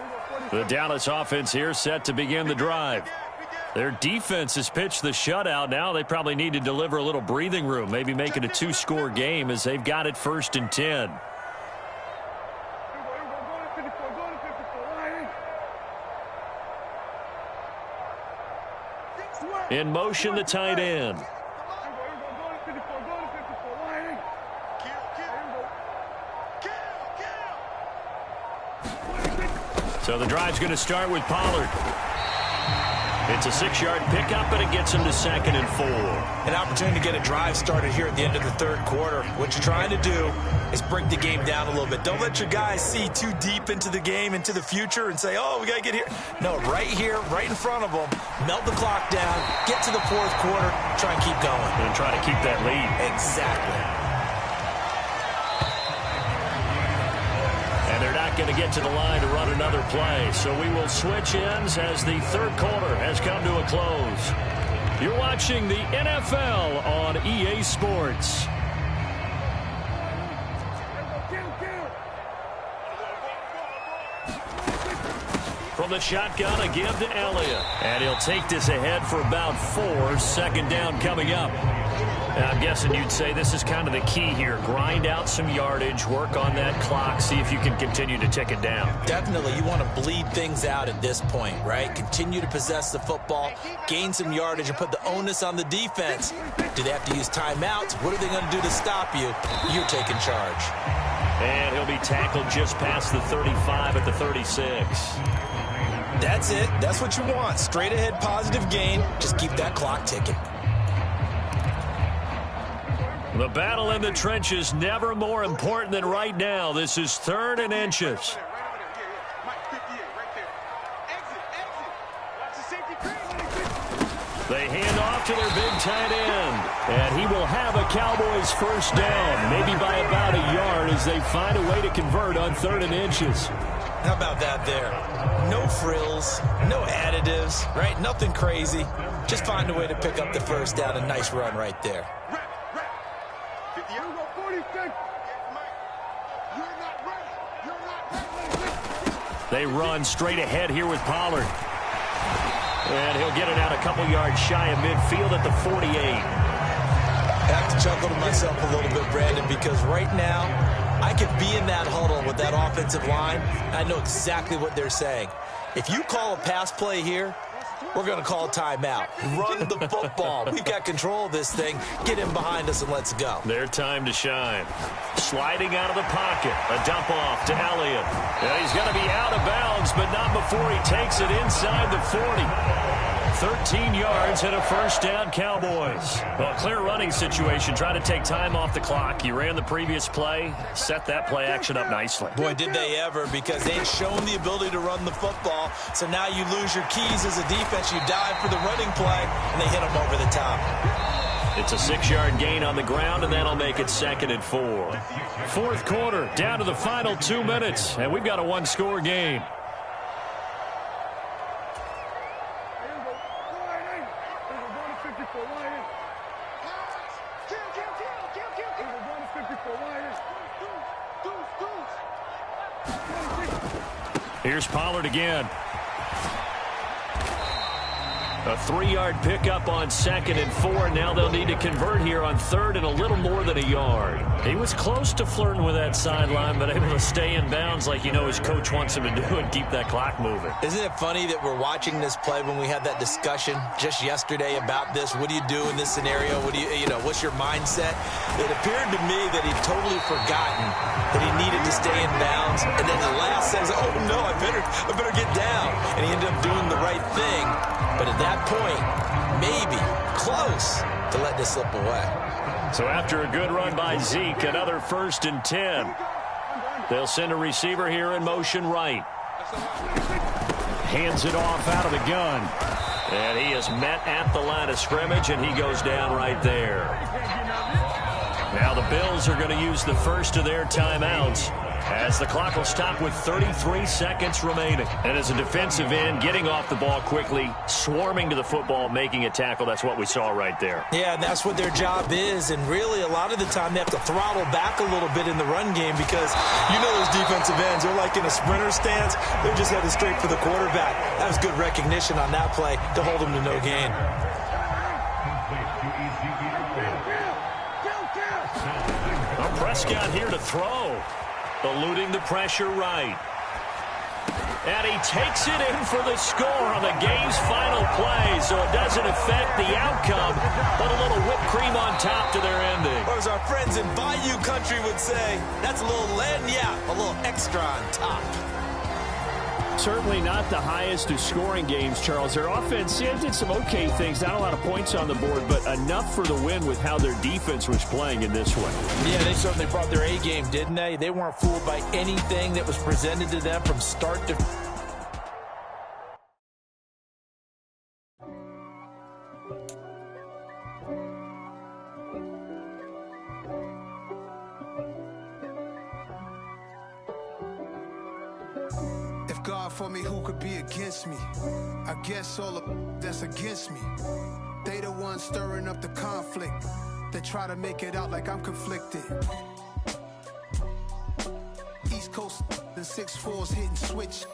The Dallas offense here set to begin the drive. Their defense has pitched the shutout. Now they probably need to deliver a little breathing room, maybe make it a 2-score game as they've got it 1st and 10. In motion, the tight end. So the drive's going to start with Pollard. It's a 6-yard pickup, and it gets him to 2nd and 4. An opportunity to get a drive started here at the end of the 3rd quarter. What you're trying to do is break the game down a little bit. Don't let your guys see too deep into the game, into the future, and say, oh, we got to get here. No, right here, right in front of them, melt the clock down, get to the 4th quarter, try and keep going. And try to keep that lead. Exactly. And they're not going to get to the line to run another play. So we will switch ends as the 3rd quarter has come to a close. You're watching the NFL on EA Sports. From the shotgun, a give to Elliott. And he'll take this ahead for about 4. Second down coming up. Now, I'm guessing you'd say this is kind of the key here. Grind out some yardage, work on that clock, see if you can continue to tick it down. Definitely. You want to bleed things out at this point, right? Continue to possess the football, gain some yardage, and put the onus on the defense. Do they have to use timeouts? What are they going to do to stop you? You're taking charge. And he'll be tackled just past the 35 at the 36. That's it. That's what you want. Straight ahead positive gain. Just keep that clock ticking. The battle in the trenches never more important than right now. This is 3rd and inches. They hand off to their big tight end. And he will have a Cowboys first down, maybe by about a yard as they find a way to convert on 3rd and inches. How about that there? No frills, no additives, right? Nothing crazy. Just find a way to pick up the first down. A nice run right there. They run straight ahead here with Pollard. And he'll get it out a couple yards shy of midfield at the 48. I have to chuckle to myself a little bit, Brandon, because right now I could be in that huddle with that offensive line, and I know exactly what they're saying. If you call a pass play here, we're going to call a timeout. Run the football. We've got control of this thing. Get him behind us and let's go. Their time to shine. Sliding out of the pocket. A dump off to Elliott. And he's going to be out of bounds, but not before he takes it inside the 40. 13 yards and a first down, Cowboys. Well, clear running situation. Try to take time off the clock. He ran the previous play, set that play action up nicely. Boy, did they ever, because they had shown the ability to run the football. So now you lose your keys as a defense. You dive for the running play, and they hit them over the top. It's a 6-yard gain on the ground, and that'll make it 2nd and 4. Fourth quarter, down to the final 2 minutes, and we've got a one-score game. Here's Pollard again. A 3-yard pickup on 2nd and 4. Now they'll need to convert here on 3rd and a little more than a yard. He was close to flirting with that sideline, but able to stay in bounds like you know his coach wants him to do and keep that clock moving. Isn't it funny that we're watching this play when we had that discussion just yesterday about this? What do you do in this scenario? What do you know, what's your mindset? It appeared to me that he'd totally forgotten that he needed to stay in bounds. And then the last says, oh no, I better get down. And he ended up doing the right thing. But at that point, maybe close to let this slip away. So after a good run by Zeke, another 1st and 10. They'll send a receiver here in motion right. Hands it off out of the gun. And he is met at the line of scrimmage, and he goes down right there. Now the Bills are going to use the first of their timeouts, as the clock will stop with 33 seconds remaining. And as a defensive end, getting off the ball quickly, swarming to the football, making a tackle, that's what we saw right there. Yeah, and that's what their job is. And really, a lot of the time, they have to throttle back a little bit in the run game because you know those defensive ends, they're like in a sprinter stance. They're just headed straight for the quarterback. That was good recognition on that play to hold him to no gain. Prescott here to throw. Eluding the pressure right. And he takes it in for the score on the game's final play, so it doesn't affect the outcome, but a little whipped cream on top to their ending. Or as our friends in Bayou Country would say, that's a little lagniappe, a little extra on top. Certainly not the highest of scoring games, Charles. Their offense did some okay things. Not a lot of points on the board, but enough for the win with how their defense was playing in this one. Yeah, they certainly brought their A game, didn't they? They weren't fooled by anything that was presented to them from start to... God for me, who could be against me? I guess all of that's against me. They the ones stirring up the conflict. They try to make it out like I'm conflicted. East Coast, the 6'4's hitting switch.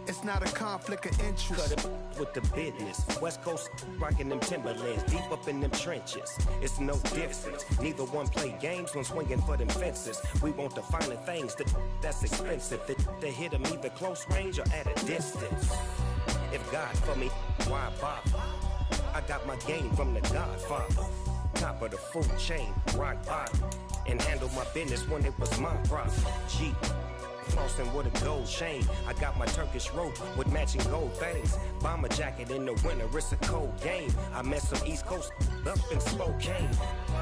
It's not a conflict of interest. Cut it with the business. West Coast rocking them Timberlands, deep up in them trenches. It's no difference. Neither one play games when swinging for them fences. We want the finer things that's expensive. The hit them either close range or at a distance. If God for me, why bother? I got my game from the Godfather. Top of the food chain, rock bottom. And handle my business when it was my problem. G. Flossing with a gold chain. I got my Turkish rope with matching gold things. Bomber jacket in the winter, it's a cold game. I met some East Coast up in Spokane.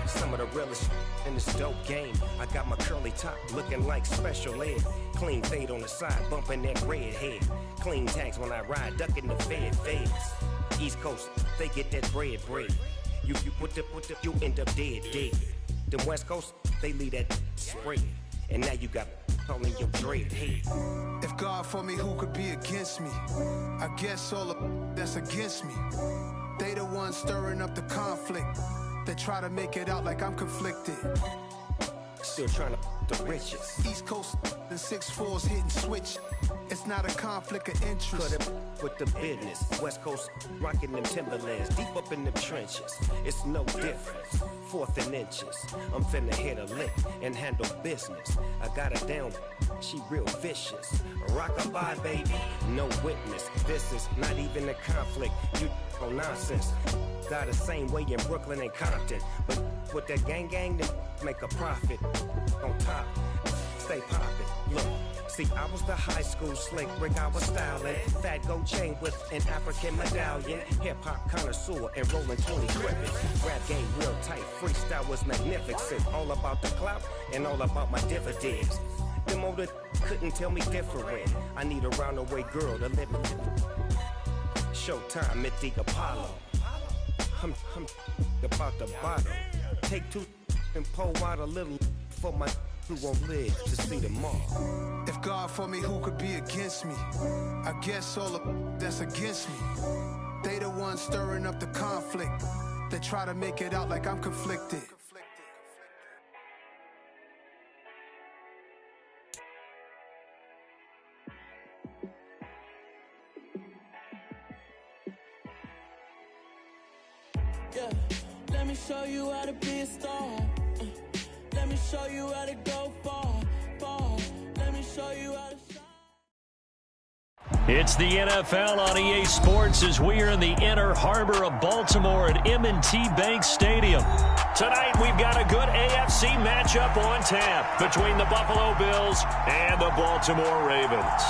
Some of the realest in this dope game. I got my curly top looking like special ed. Clean fade on the side, bumping that red head. Clean tags when I ride, ducking the feds. East Coast, they get that bread. You end up dead. The West Coast, they leave that spread. And now you got calling your dread head. If God for me, who could be against me? I guess all of that's against me. They the ones stirring up the conflict. They try to make it out like I'm conflicted. Still trying to the riches. East Coast and 6'4s hitting switch. It's not a conflict of interest. Cut it with the business. West Coast rocking them Timberlands, deep up in them trenches. It's no difference. 4th and inches. I'm finna hit a lick and handle business. I got her down. She real vicious. Rockabye, baby. No witness. This is not even a conflict. You on nonsense. Got the same way in Brooklyn and Compton. But with that gang, then make a profit. On top, stay poppin'. Look, see, I was the high school slick Rick, I was styling. Fat gold chain with an African medallion. Hip-hop connoisseur and rolling 20 crippin'. Rap game real tight, freestyle was magnificent. All about the clout and all about my dividends. Them older couldn't tell me different. I need a roundaway girl to live with. Showtime, Mythic Apollo. I'm about the bottom. Take 2 and pour out a little for my who won't live to see tomorrow. If God for me, who could be against me? I guess all of that's against me. They the ones stirring up the conflict. They try to make it out like I'm conflicted. Yeah, let me show you how to be a star. Let me show you how to go far. Let me show you how to shine. It's the NFL on EA Sports as we are in the inner harbor of Baltimore at M&T Bank Stadium. Tonight we've got a good AFC matchup on tap between the Buffalo Bills and the Baltimore Ravens.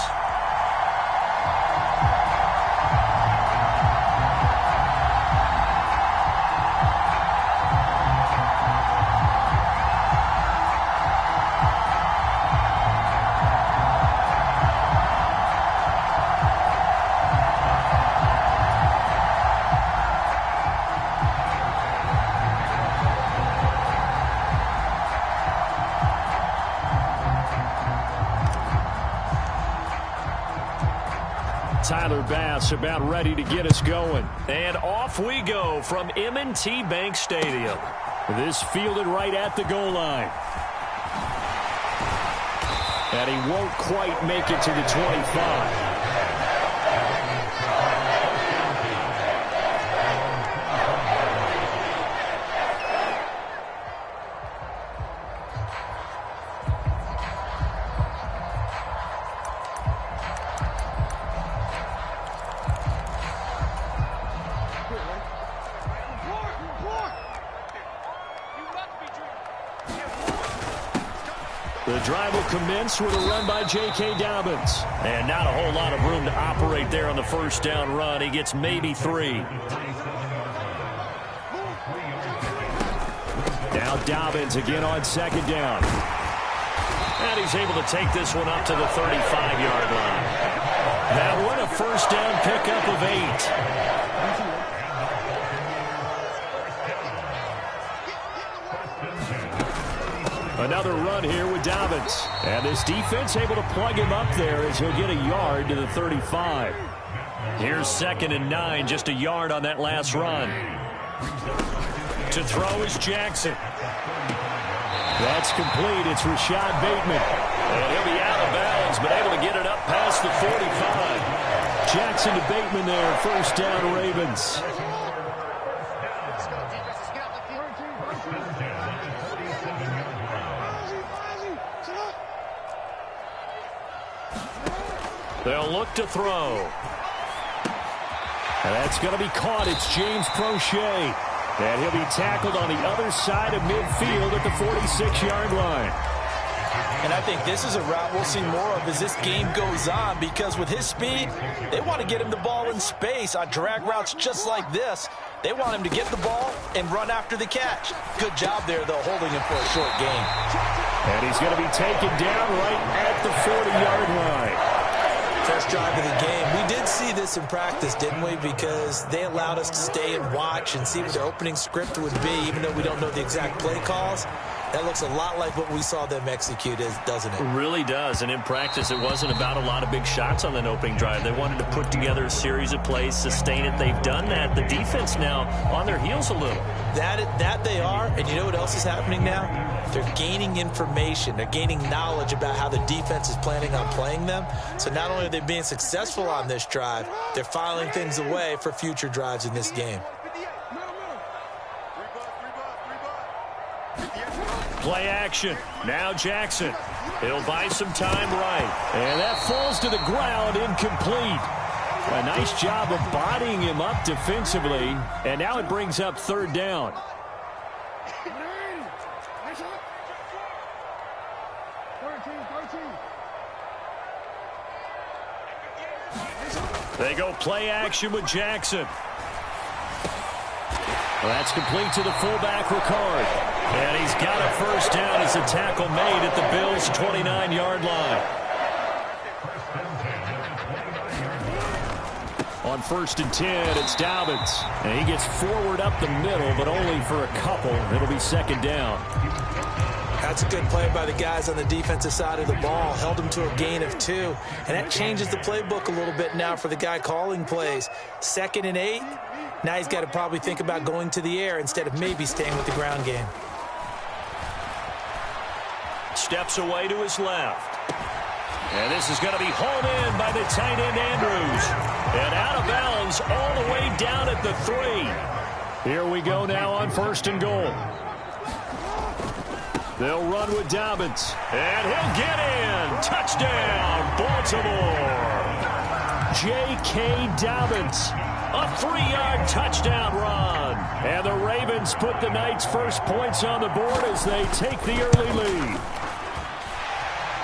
Tyler Bass about ready to get us going. And off we go from M&T Bank Stadium. This fielded right at the goal line. And he won't quite make it to the 25. The drive will commence with a run by King20dom's. And not a whole lot of room to operate there on the first down run. He gets maybe 3. Now Dobbins again on second down. And he's able to take this one up to the 35-yard line. That one a first down pickup of 8. Another run here with Dobbins. And this defense able to plug him up there as he'll get a yard to the 35. Here's 2nd and 9, just a yard on that last run. To throw is Jackson. That's complete. It's Rashad Bateman. And he'll be out of bounds, but able to get it up past the 45. Jackson to Bateman there. First down, Ravens. They'll look to throw. And that's going to be caught. It's James Prochet. And he'll be tackled on the other side of midfield at the 46-yard line. And I think this is a route we'll see more of as this game goes on, because with his speed, they want to get him the ball in space on drag routes just like this. They want him to get the ball and run after the catch. Good job there, though, holding him for a short gain. And he's going to be taken down right at the 40-yard line. First drive of the game. We did see this in practice, didn't we? Because they allowed us to stay and watch and see what their opening script would be, even though we don't know the exact play calls. That looks a lot like what we saw them execute, doesn't it? It really does. And in practice, it wasn't about a lot of big shots on that opening drive. They wanted to put together a series of plays, sustain it. They've done that. The defense now on their heels a little. That they are. And you know what else is happening now? They're gaining information. They're gaining knowledge about how the defense is planning on playing them. So not only are they being successful on this drive, they're filing things away for future drives in this game. Play action. Now Jackson. He'll buy some time right. And that falls to the ground, incomplete. A nice job of bodying him up defensively. And now it brings up third down. They go play action with Jackson. Well, that's complete to the fullback, Ricard. And he's got a first down as a tackle made at the Bills' 29-yard line. On 1st and 10, it's Dobbins. And he gets forward up the middle, but only for a couple. It'll be second down. That's a good play by the guys on the defensive side of the ball. Held him to a gain of 2. And that changes the playbook a little bit now for the guy calling plays. 2nd and 8. Now he's got to probably think about going to the air instead of maybe staying with the ground game. Steps away to his left. And this is going to be hauled in by the tight end Andrews. And out of bounds all the way down at the 3. Here we go now on 1st and goal. They'll run with Dobbins. And he'll get in. Touchdown, Baltimore. J.K. Dobbins. A 3-yard touchdown run. And the Ravens put the Knights' first points on the board as they take the early lead.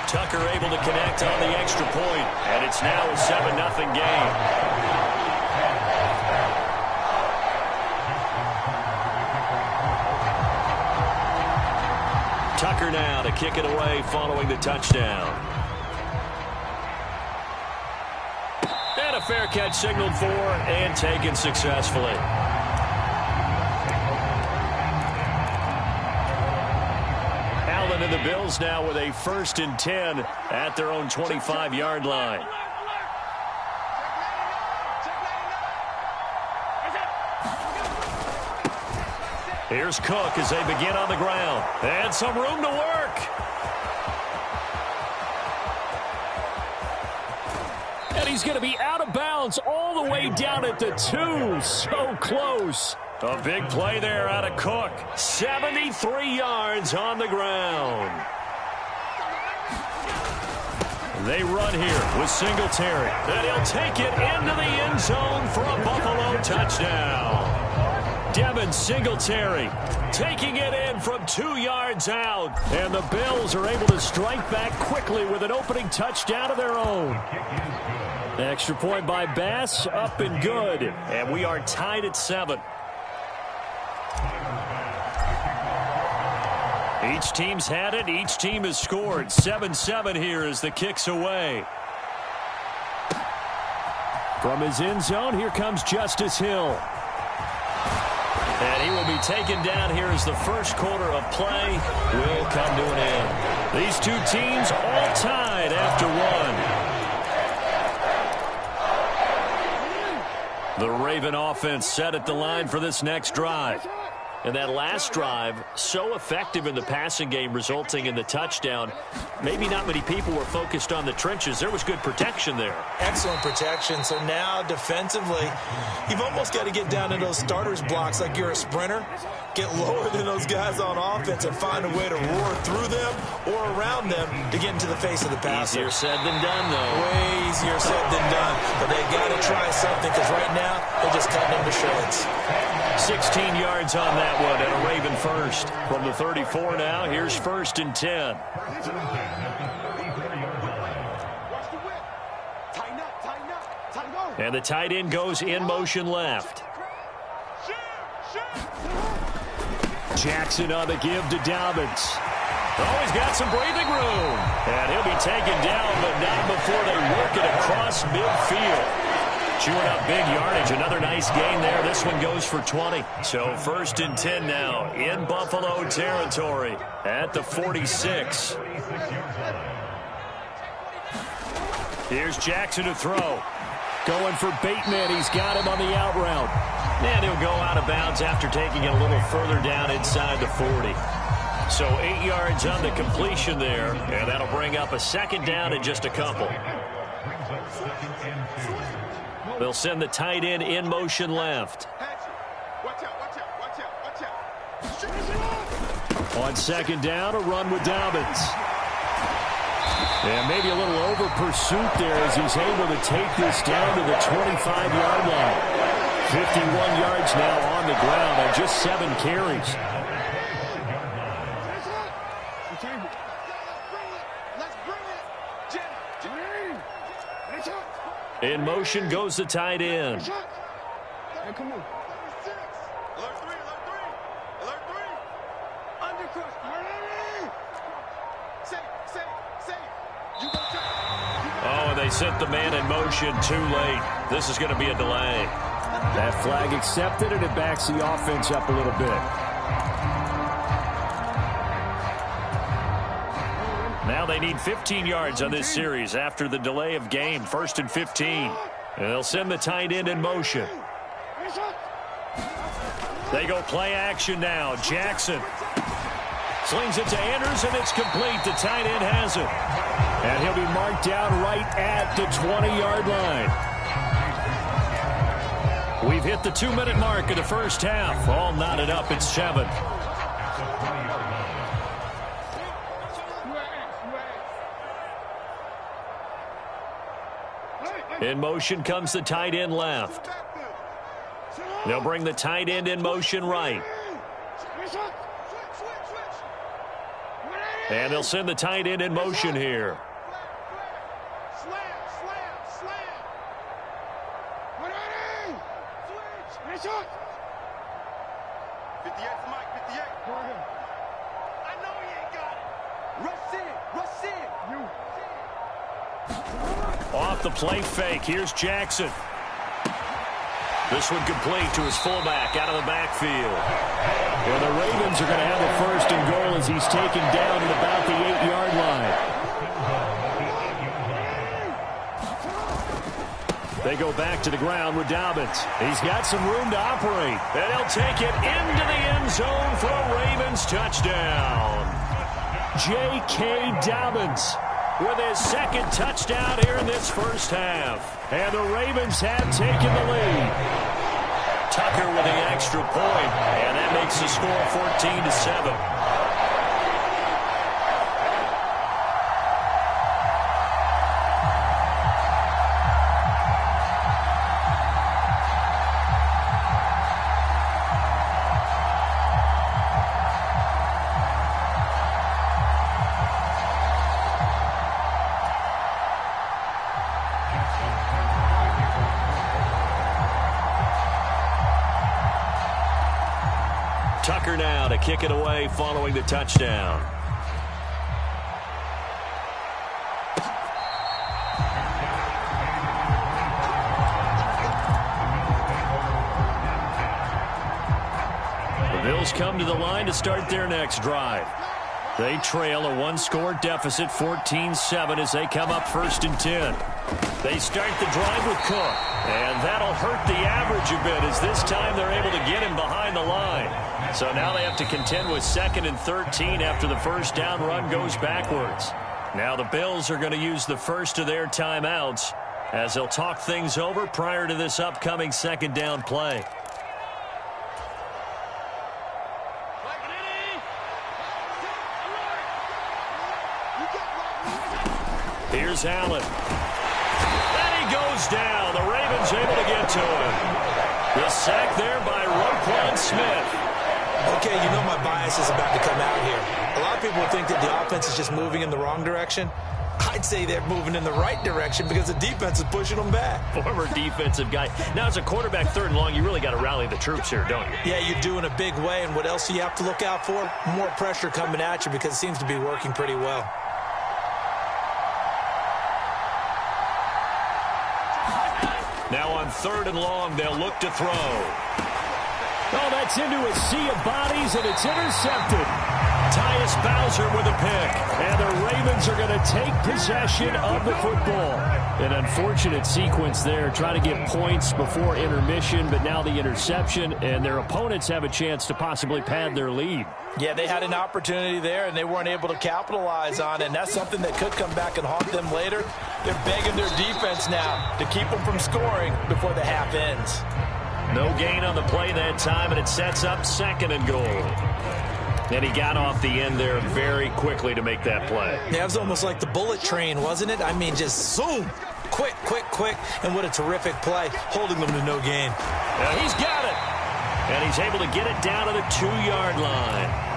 Tucker able to connect on the extra point, and it's now a 7-0 game. Tucker now to kick it away following the touchdown. And a fair catch signaled for and taken successfully. Allen and the Bills now with a 1st and 10 at their own 25-yard line. Here's Cook as they begin on the ground. And some room to work. And he's going to be out of bounds all the way down at the 2. So close. A big play there out of Cook. 73 yards on the ground. They run here with Singletary. And he'll take it into the end zone for a Buffalo touchdown. Devin Singletary taking it in from 2 yards out. And the Bills are able to strike back quickly with an opening touchdown of their own. Extra point by Bass, up and good. And we are tied at 7. Each team's had it. Each team has scored. 7-7 here as the kick's away. From his end zone, here comes Justice Hill. And he will be taken down here as the first quarter of play will come to an end. These two teams all tied after 1. The Raven offense set at the line for this next drive. And that last drive, so effective in the passing game, resulting in the touchdown. Maybe not many people were focused on the trenches. There was good protection there. Excellent protection. So now defensively, you've almost got to get down to those starters blocks like you're a sprinter. Get lower than those guys on offense and find a way to roar through them or around them to get into the face of the passer. Easier said than done, though. Way easier said than done. But they got to try something because right now they're just cutting them to shreds. 16 yards on that one and a Raven first. From the 34 now, here's 1st and 10. And the tight end goes in motion left. Jackson on the give to Dobbins. Oh, he's got some breathing room. And he'll be taken down, but not before they work it across midfield. Chewing up big yardage. Another nice gain there. This one goes for 20. So 1st and 10 now in Buffalo territory at the 46. Here's Jackson to throw. Going for Bateman. He's got him on the out route. And he'll go out of bounds after taking it a little further down inside the 40. So 8 yards on the completion there. And that'll bring up a 2nd down and just a couple. They'll send the tight end in motion left. On 2nd down, a run with Dobbins. And maybe a little over pursuit there as he's able to take this down to the 25-yard line. 51 yards now on the ground on just 7 carries. In motion goes the tight end. Hey, come on. Alert 3, alert 3. Alert 3. Undercut. Say. You go check. Oh, and they sent the man in motion too late. This is going to be a delay. That flag accepted, and it backs the offense up a little bit. Now they need 15 yards on this series after the delay of game. 1st and 15. And they'll send the tight end in motion. They go play action now. Jackson slings it to Anderson. It's complete. The tight end has it. And he'll be marked down right at the 20-yard line. We've hit the 2-minute mark of the first half. All knotted up at 7. In motion comes the tight end left. They'll bring the tight end in motion right. And they'll send the tight end in motion here. Off the play fake. Here's Jackson. This one complete to his fullback out of the backfield. Well, the Ravens are going to have the 1st and goal as he's taken down at about the 8-yard line. They go back to the ground with Dobbins. He's got some room to operate. And he'll take it into the end zone for a Ravens touchdown. J.K. Dobbins with his 2nd touchdown here in this first half. And the Ravens have taken the lead. Tucker with the extra point, and that makes the score 14-7. Tucker now to kick it away following the touchdown. The Bills come to the line to start their next drive. They trail a 1-score deficit, 14-7, as they come up 1st and 10. They start the drive with Cook, and that'll hurt the average a bit as this time they're able to get him behind the line. So now they have to contend with 2nd and 13 after the first down run goes backwards. Now the Bills are going to use the first of their timeouts as they'll talk things over prior to this upcoming 2nd down play. Here's Allen. Goes down. The Ravens able to get to him. The sack there by Roquan Smith. Okay, you know my bias is about to come out here. A lot of people think that the offense is just moving in the wrong direction. I'd say they're moving in the right direction because the defense is pushing them back. Former defensive guy. Now, as a quarterback 3rd and long, you really got to rally the troops here, don't you? Yeah, you do in a big way. And what else do you have to look out for? More pressure coming at you because it seems to be working pretty well. Now on 3rd and long, they'll look to throw. Oh, that's into a sea of bodies, and it's intercepted. Tyus Bowser with a pick. And the Ravens are going to take possession of the football. An unfortunate sequence there, trying to get points before intermission, but now the interception, and their opponents have a chance to possibly pad their lead. Yeah, they had an opportunity there, and they weren't able to capitalize on it, and that's something that could come back and haunt them later. They're begging their defense now to keep them from scoring before the half ends. No gain on the play that time, and it sets up 2nd and goal. And he got off the end there very quickly to make that play. Yeah, it was almost like the bullet train, wasn't it? I mean, just zoom. Quick, quick, quick. And what a terrific play, holding them to no gain. Now he's got it. And he's able to get it down to the 2-yard line.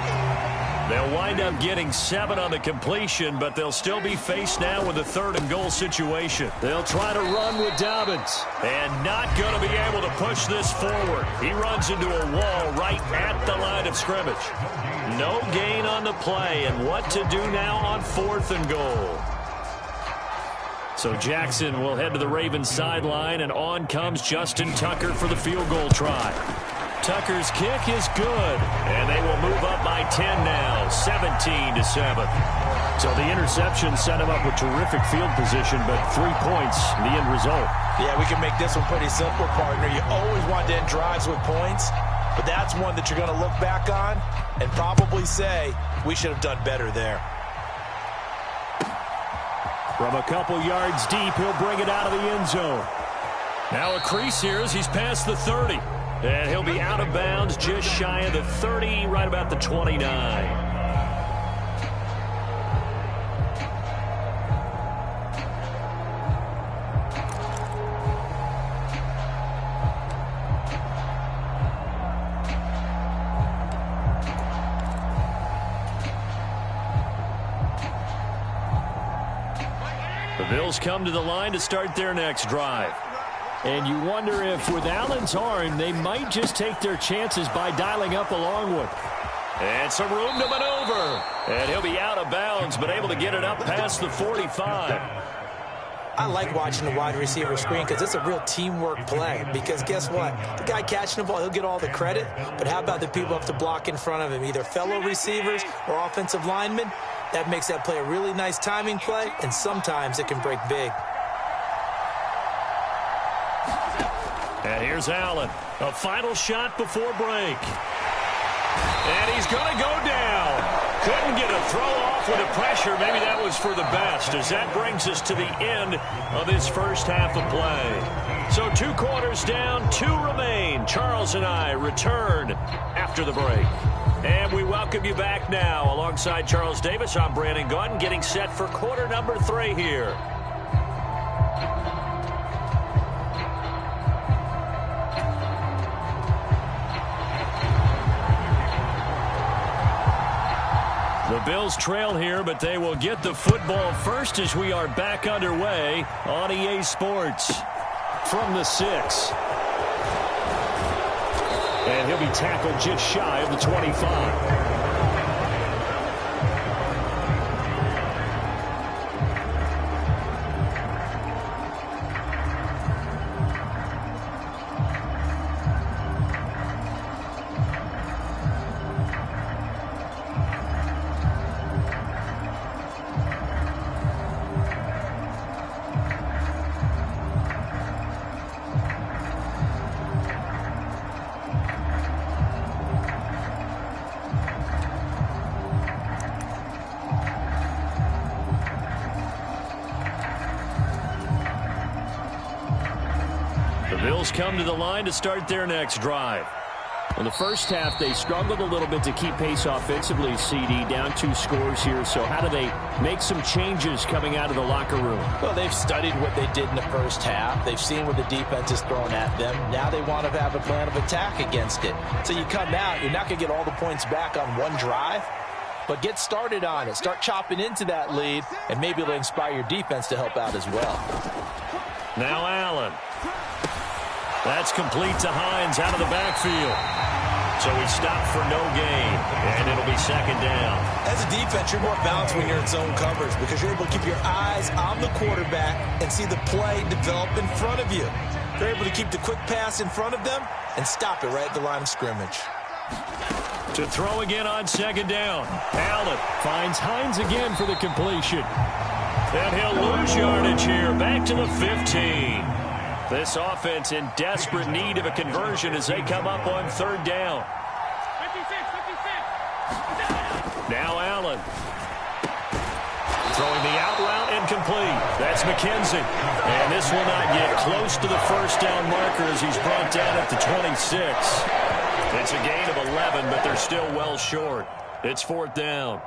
They'll wind up getting 7 on the completion, but they'll still be faced now with a 3rd and goal situation. They'll try to run with Dobbins. And not going to be able to push this forward. He runs into a wall right at the line of scrimmage. No gain on the play, and what to do now on 4th and goal. So Jackson will head to the Ravens sideline, and on comes Justin Tucker for the field goal try. Tucker's kick is good, and they will move up by 10 now, 17-7. So the interception set him up with terrific field position, but 3 points, the end result. Yeah, we can make this one pretty simple, partner. You always want to end drives with points, but that's one that you're going to look back on and probably say, we should have done better there. From a couple yards deep, he'll bring it out of the end zone. Now a crease here as he's past the 30. And he'll be out of bounds just shy of the 30, right about the 29. The Bills come to the line to start their next drive. And you wonder if, with Allen's arm, they might just take their chances by dialing up a long one. And some room to maneuver. And he'll be out of bounds, but able to get it up past the 45. I like watching the wide receiver screen because it's a real teamwork play. Because guess what? The guy catching the ball, he'll get all the credit. But how about the people who have to block in front of him, either fellow receivers or offensive linemen? That makes that play a really nice timing play, and sometimes it can break big. And here's Allen. A final shot before break. And he's going to go down. Couldn't get a throw off with the pressure. Maybe that was for the best, as that brings us to the end of this first half of play. So 2 quarters down, 2 remain. Charles and I return after the break. And we welcome you back now. Alongside Charles Davis, I'm Brandon Gaudin, getting set for quarter number 3 here. The Bills trail here, but they will get the football first as we are back underway on EA Sports. From the 6. And he'll be tackled just shy of the 25. come to the line to start their next drive. In the first half, they struggled a little bit to keep pace offensively, CD, down 2 scores here. So how do they make some changes coming out of the locker room? Well, they've studied what they did in the first half. They've seen what the defense is throwing at them. Now they want to have a plan of attack against it. So you come out, you're not going to get all the points back on one drive, but get started on it. Start chopping into that lead, and maybe it'll inspire your defense to help out as well. Now Allen. That's complete to Hines out of the backfield. So he stopped for no gain, and it'll be second down. As a defense, you're more balanced when you're in zone coverage because you're able to keep your eyes on the quarterback and see the play develop in front of you. You're able to keep the quick pass in front of them and stop it right at the line of scrimmage. To throw again on second down. Allen finds Hines again for the completion. And he'll lose yardage here, back to the 15. This offense in desperate need of a conversion as they come up on third down. 56. Now Allen. Throwing the out route and complete. That's McKenzie. And this will not get close to the first down marker as he's brought down at the 26. It's a gain of 11, but they're still well short. It's fourth down.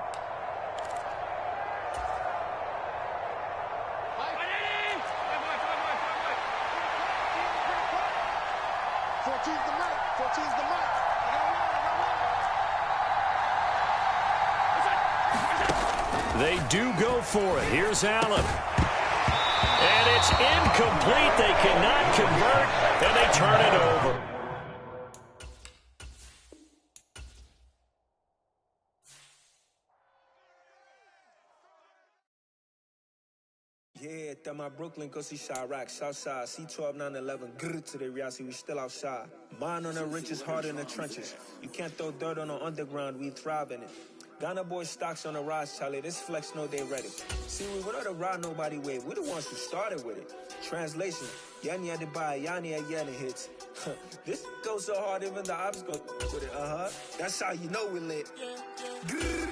They do go for it. Here's Allen. And it's incomplete. They cannot convert, and they turn it over. Yeah, that my Brooklyn, go see Chirac, Southside, C12, 911, grrr to the reality, we still outside. Mine on the riches, hard in the trenches. You can't throw dirt on the underground, we thrive in it. Ghana boys stocks on the rise, Charlie, this flex know they ready. See, we without a ride, nobody wave, we the ones who started with it. Translation, Yanni had to buy, Yanni had Yanni hits. This goes so hard, even the ops go with it, That's how you know we lit. Grrr.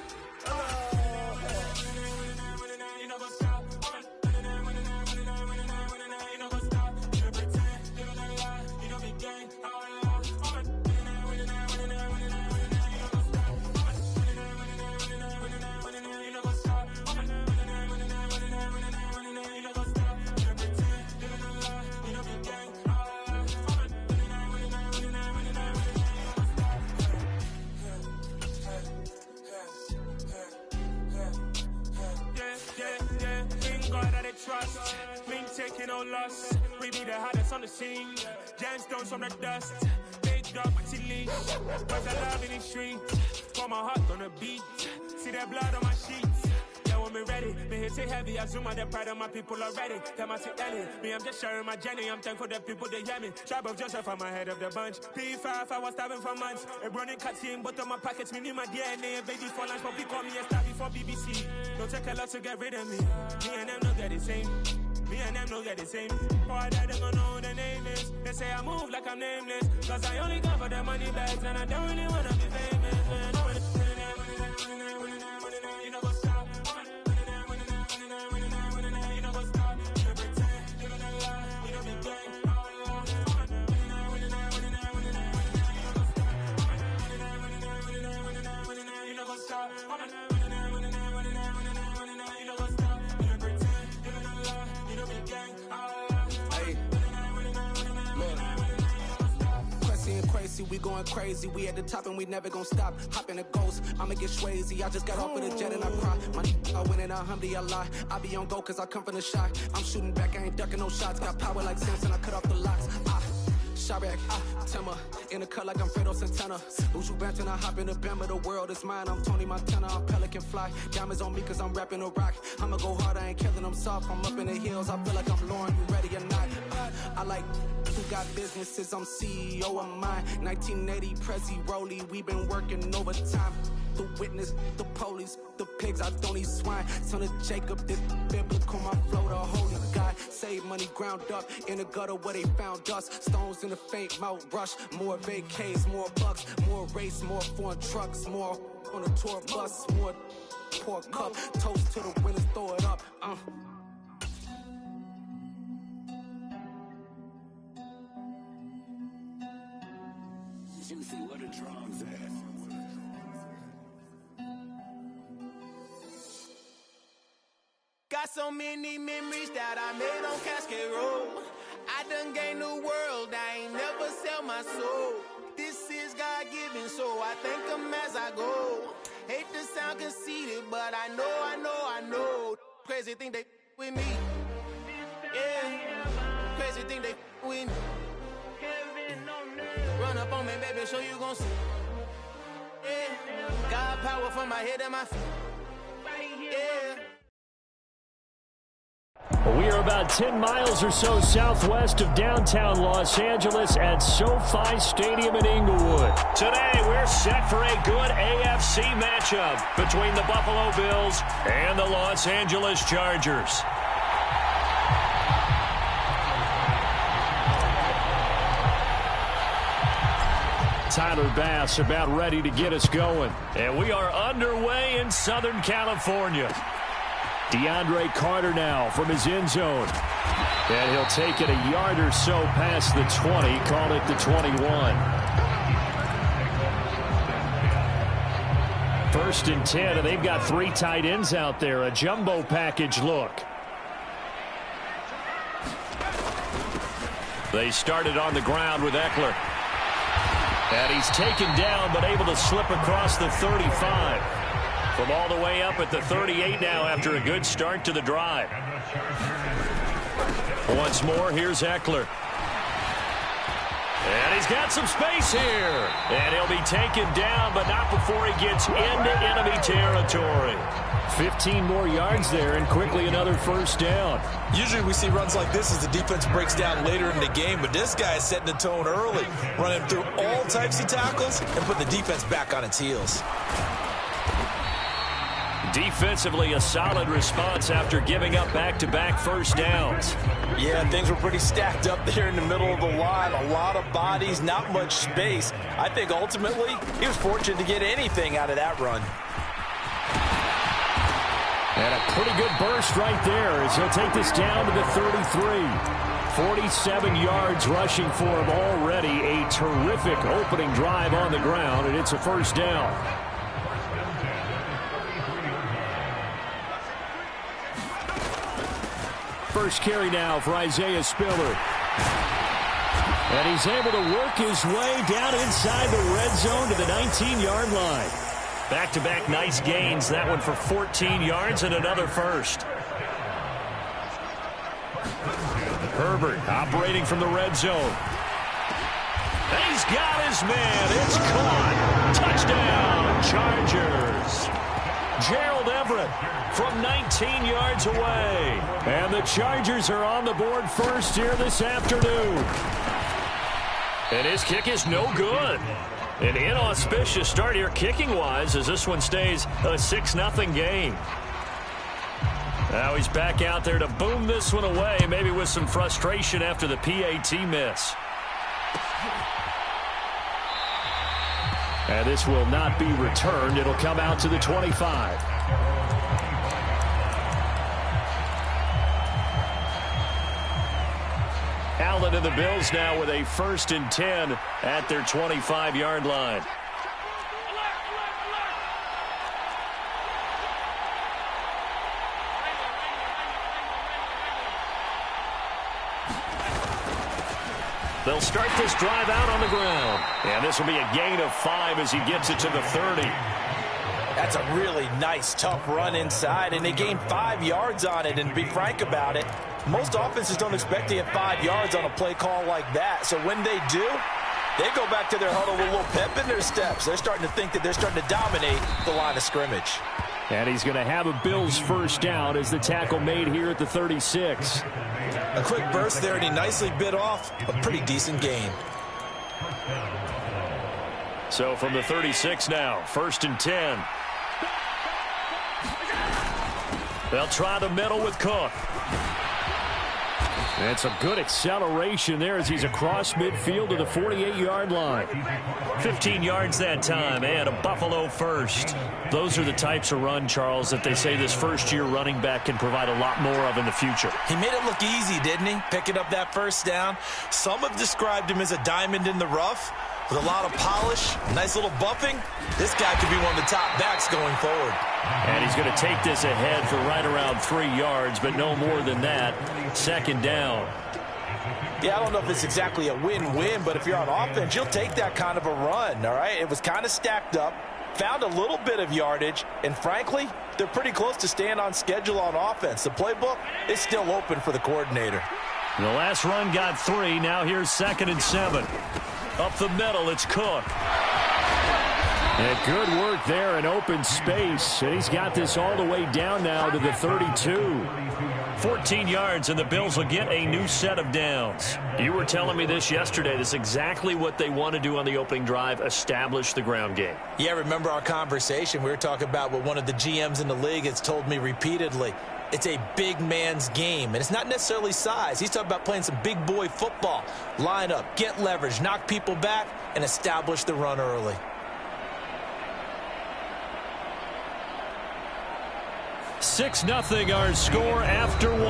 Trust, been taking no loss. We be the hardest on the scene. Gemstones from the dust. Big dog, Maxi leash. Cause I love in the streets. For my heart on the beat. See that blood on my sheets. Yeah, when me ready, me hit it heavy. I zoom on the pride of my people already. Tell my sick Ellie, me I'm just sharing my journey. I'm thankful the people they hear me. Tribe of Joseph, I'm ahead of the bunch. P5, I was starving for months. A running cutscene, but on my pockets, me need my DNA. And baby for lunch, but people call me a star before BBC. Don't take a lot to get rid of me. Me and them don't get the same. Me and them don't get the same. Boy, that they gonna know who the name is. They say I move like I'm nameless. Cause I only come for the money bags and I don't really wanna be famous, man. You know what's up? You know what's up? You pretend, you don't lie, you don't be gang. You know what's up? We going crazy, we at the top and we never gonna stop. Hop in a ghost, I'ma get swayzy. I just got off of the jet and I cry. I win in a Humvee, I lie. I be on go cause I come from the shot. I'm shooting back, I ain't ducking no shots. Got power like Samson, I cut off the locks. Chirac, Timmer, in the cut like I'm Fredo Santana. Uju Banton, I hop in the Bama, the world is mine. I'm Tony Montana, I'm Pelican Fly. Diamonds on me cause I'm rapping a rock. I'ma go hard, I ain't killing them soft. I'm up in the hills, I feel like I'm Lauren, you ready or not? I like who got businesses, I'm CEO of mine. 1980, Prezi Rolly, we been working overtime. The witness, the police, the pigs, I don't eat swine. Son of Jacob, this biblical, my flow, the holy God. Save money ground up in the gutter where they found us. Stones in the faint mouth rush. More vacays, more bucks, more race, more foreign trucks, more on a tour bus, more pour cup. Toast to the winners, throw it up. I Juicy, where the drums at? Got so many memories that I made on Cascade Road. I done gained the world, I ain't never sell my soul. This is God-given, so I thank him as I go. Hate to sound conceited, but I know. Crazy think they with me. Yeah, crazy think they with me. Run up on me, baby, show you gon' see. Yeah, God power from my head and my feet. Yeah. We are about 10 miles or so southwest of downtown Los Angeles at SoFi Stadium in Inglewood. Today, we're set for a good AFC matchup between the Buffalo Bills and the Los Angeles Chargers. Tyler Bass about ready to get us going. And we are underway in Southern California. DeAndre Carter now from his end zone. And he'll take it a yard or so past the 20, call it the 21. 1st and 10, and they've got 3 tight ends out there. A jumbo package look. They started on the ground with Eckler. And he's taken down, but able to slip across the 35. From all the way up at the 38 now after a good start to the drive. Once more, here's Eckler. And he's got some space here. And he'll be taken down, but not before he gets into enemy territory. 15 more yards there, and quickly another first down. Usually we see runs like this as the defense breaks down later in the game, but this guy is setting the tone early, running through all types of tackles and putting the defense back on its heels. Defensively, a solid response after giving up back-to-back first downs. Yeah, things were pretty stacked up there in the middle of the line. A lot of bodies, not much space. I think ultimately he was fortunate to get anything out of that run. And a pretty good burst right there as he'll take this down to the 33. 47 yards rushing for him already. A terrific opening drive on the ground, and it's a first down. First carry now for Isaiah Spiller. And he's able to work his way down inside the red zone to the 19-yard line. Back-to-back nice gains. That one for 14 yards and another first. Herbert operating from the red zone. And he's got his man. It's caught. Touchdown, Chargers. Gerald Everett from 19 yards away. And the Chargers are on the board first here this afternoon. And his kick is no good. An inauspicious start here kicking-wise as this one stays a 6-0 game. Now he's back out there to boom this one away, maybe with some frustration after the PAT miss. And this will not be returned. It'll come out to the 25. Allen and the Bills now with a 1st and 10 at their 25-yard line. They'll start this drive out on the ground. And this will be a gain of 5 as he gets it to the 30. That's a really nice, tough run inside, and they gained 5 yards on it. And to be frank about it, most offenses don't expect to get 5 yards on a play call like that. So when they do, they go back to their huddle with a little pep in their steps. They're starting to think that they're starting to dominate the line of scrimmage. And he's going to have a Bills first down as the tackle made here at the 36. A quick burst there, and he nicely bit off a pretty decent gain. So from the 36 now, 1st and 10. They'll try the middle with Cook. And some good acceleration there as he's across midfield to the 48-yard line. 15 yards that time, and a Buffalo first. Those are the types of run, Charles, that they say this first-year running back can provide a lot more of in the future. He made it look easy, didn't he? Picking up that first down. Some have described him as a diamond in the rough. with a lot of polish, nice little bumping. This guy could be one of the top backs going forward. And he's going to take this ahead for right around 3 yards, but no more than that. Second down. Yeah, I don't know if it's exactly a win-win, but if you're on offense, you'll take that kind of a run, all right? It was kind of stacked up, found a little bit of yardage, and frankly, they're pretty close to staying on schedule on offense. The playbook is still open for the coordinator. The last run got 3. Now here's 2nd and 7. Up the middle, it's Cook. And good work there in open space. And he's got this all the way down now to the 32. 14 yards, and the Bills will get a new set of downs. You were telling me this yesterday. This is exactly what they want to do on the opening drive, establish the ground game. Yeah, remember our conversation. We were talking about what one of the GMs in the league has told me repeatedly. It's a big man's game, and it's not necessarily size. He's talking about playing some big boy football. Line up, get leverage, knock people back, and establish the run early. Six 0 our score after 1.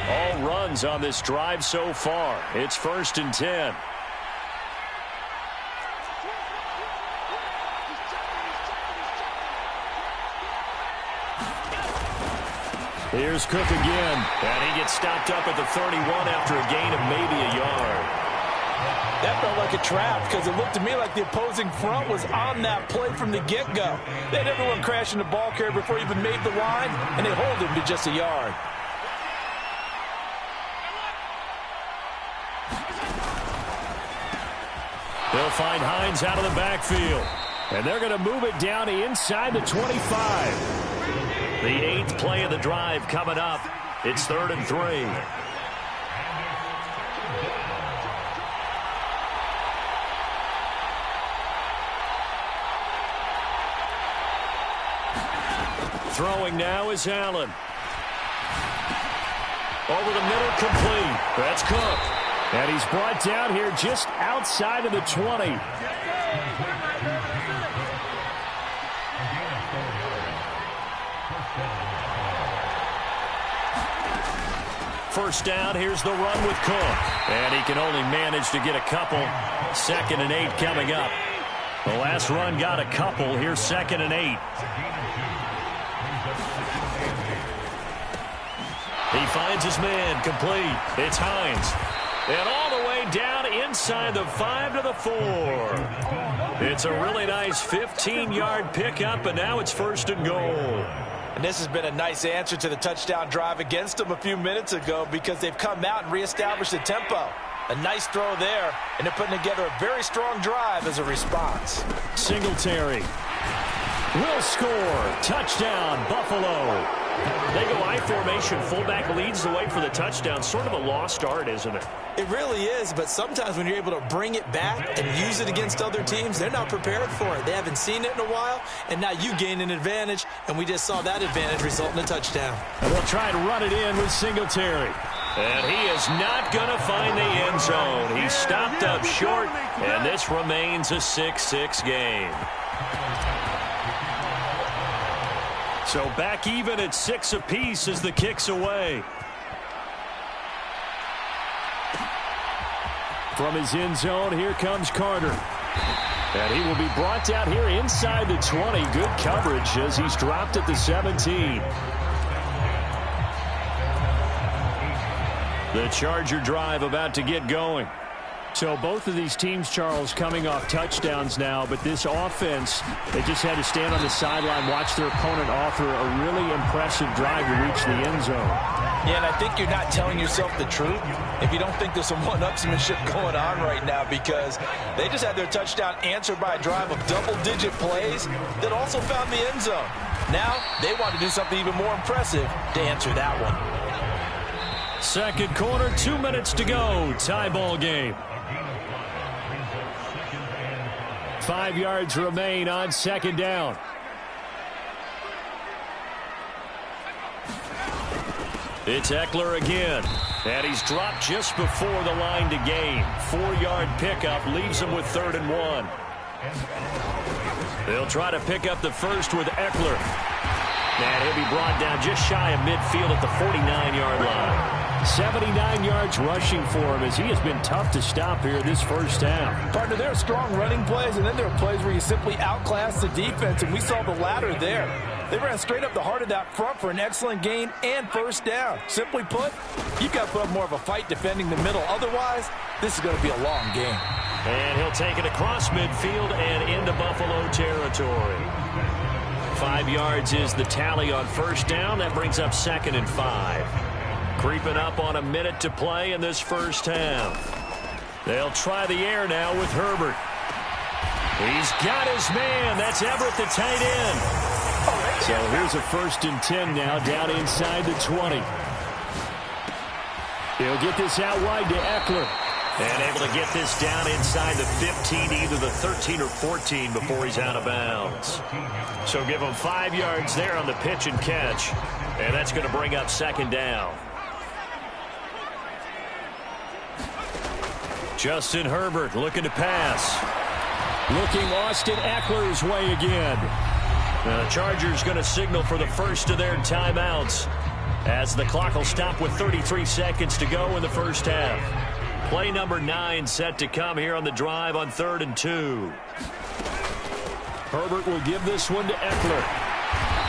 All runs on this drive so far. It's 1st and 10. Here's Cook again, and he gets stopped up at the 31 after a gain of maybe a yard. That felt like a trap because it looked to me like the opposing front was on that play from the get-go. They had everyone crashing the ball carrier before he even made the line, and they hold him to just a yard. They'll find Hines out of the backfield, and they're going to move it down inside the 25. The 8th play of the drive coming up. It's 3rd and 3. Throwing now is Allen. Over the middle, complete. That's Cook. And he's brought down here just outside of the 20. First down, here's the run with Cook. And he can only manage to get a couple. 2nd and 8 coming up. The last run got a couple. Here's 2nd and 8. He finds his man, complete. It's Hines. And all the way down inside the 5 to the 4. It's a really nice 15-yard pickup, and now it's 1st and goal. And this has been a nice answer to the touchdown drive against them a few minutes ago because they've come out and reestablished the tempo. A nice throw there, and they're putting together a very strong drive as a response. Singletary will score. Touchdown, Buffalo. They go I formation. Fullback leads the way for the touchdown. Sort of a lost art, isn't it? It really is, but sometimes when you're able to bring it back and use it against other teams, they're not prepared for it. They haven't seen it in a while, and now you gain an advantage, and we just saw that advantage result in a touchdown. And they'll try and run it in with Singletary. And he is not going to find the end zone. He's stopped up short, and this remains a 6-6 game. So back even at 6 apiece as the kick's away. From his end zone, here comes Carter. And he will be brought down here inside the 20. Good coverage as he's dropped at the 17. The Charger drive about to get going. So both of these teams, Charles, coming off touchdowns now, but this offense, they just had to stand on the sideline, watch their opponent author a really impressive drive to reach the end zone. Yeah, and I think you're not telling yourself the truth if you don't think there's some one-upsmanship going on right now because they just had their touchdown answered by a drive of double-digit plays that also found the end zone. Now they want to do something even more impressive to answer that one. Second quarter, 2 minutes to go. Tie ball game. 5 yards remain on 2nd down. It's Eckler again. And he's dropped just before the line to gain. 4-yard pickup leaves him with 3rd and 1. They'll try to pick up the first with Eckler. And he'll be brought down just shy of midfield at the 49-yard line. 79 yards rushing for him as he has been tough to stop here this first half. Partner, there are strong running plays, and then there are plays where you simply outclass the defense, and we saw the latter there. They ran straight up the heart of that front for an excellent gain and first down. Simply put, you've got to put up more of a fight defending the middle. Otherwise, this is going to be a long game. And he'll take it across midfield and into Buffalo territory. 5 yards is the tally on first down. That brings up 2nd and 5. Creeping up on a minute to play in this first half. They'll try the air now with Herbert. He's got his man. That's Everett, the tight end. So here's a 1st and 10 now down inside the 20. He'll get this out wide to Eckler. And able to get this down inside the 15, either the 13 or 14 before he's out of bounds. So give him 5 yards there on the pitch and catch. And that's going to bring up 2nd down. Justin Herbert looking to pass. Looking Austin Eckler's way again. The Chargers going to signal for the first of their timeouts as the clock will stop with 33 seconds to go in the first half. Play number 9 set to come here on the drive on 3rd and 2. Herbert will give this one to Eckler.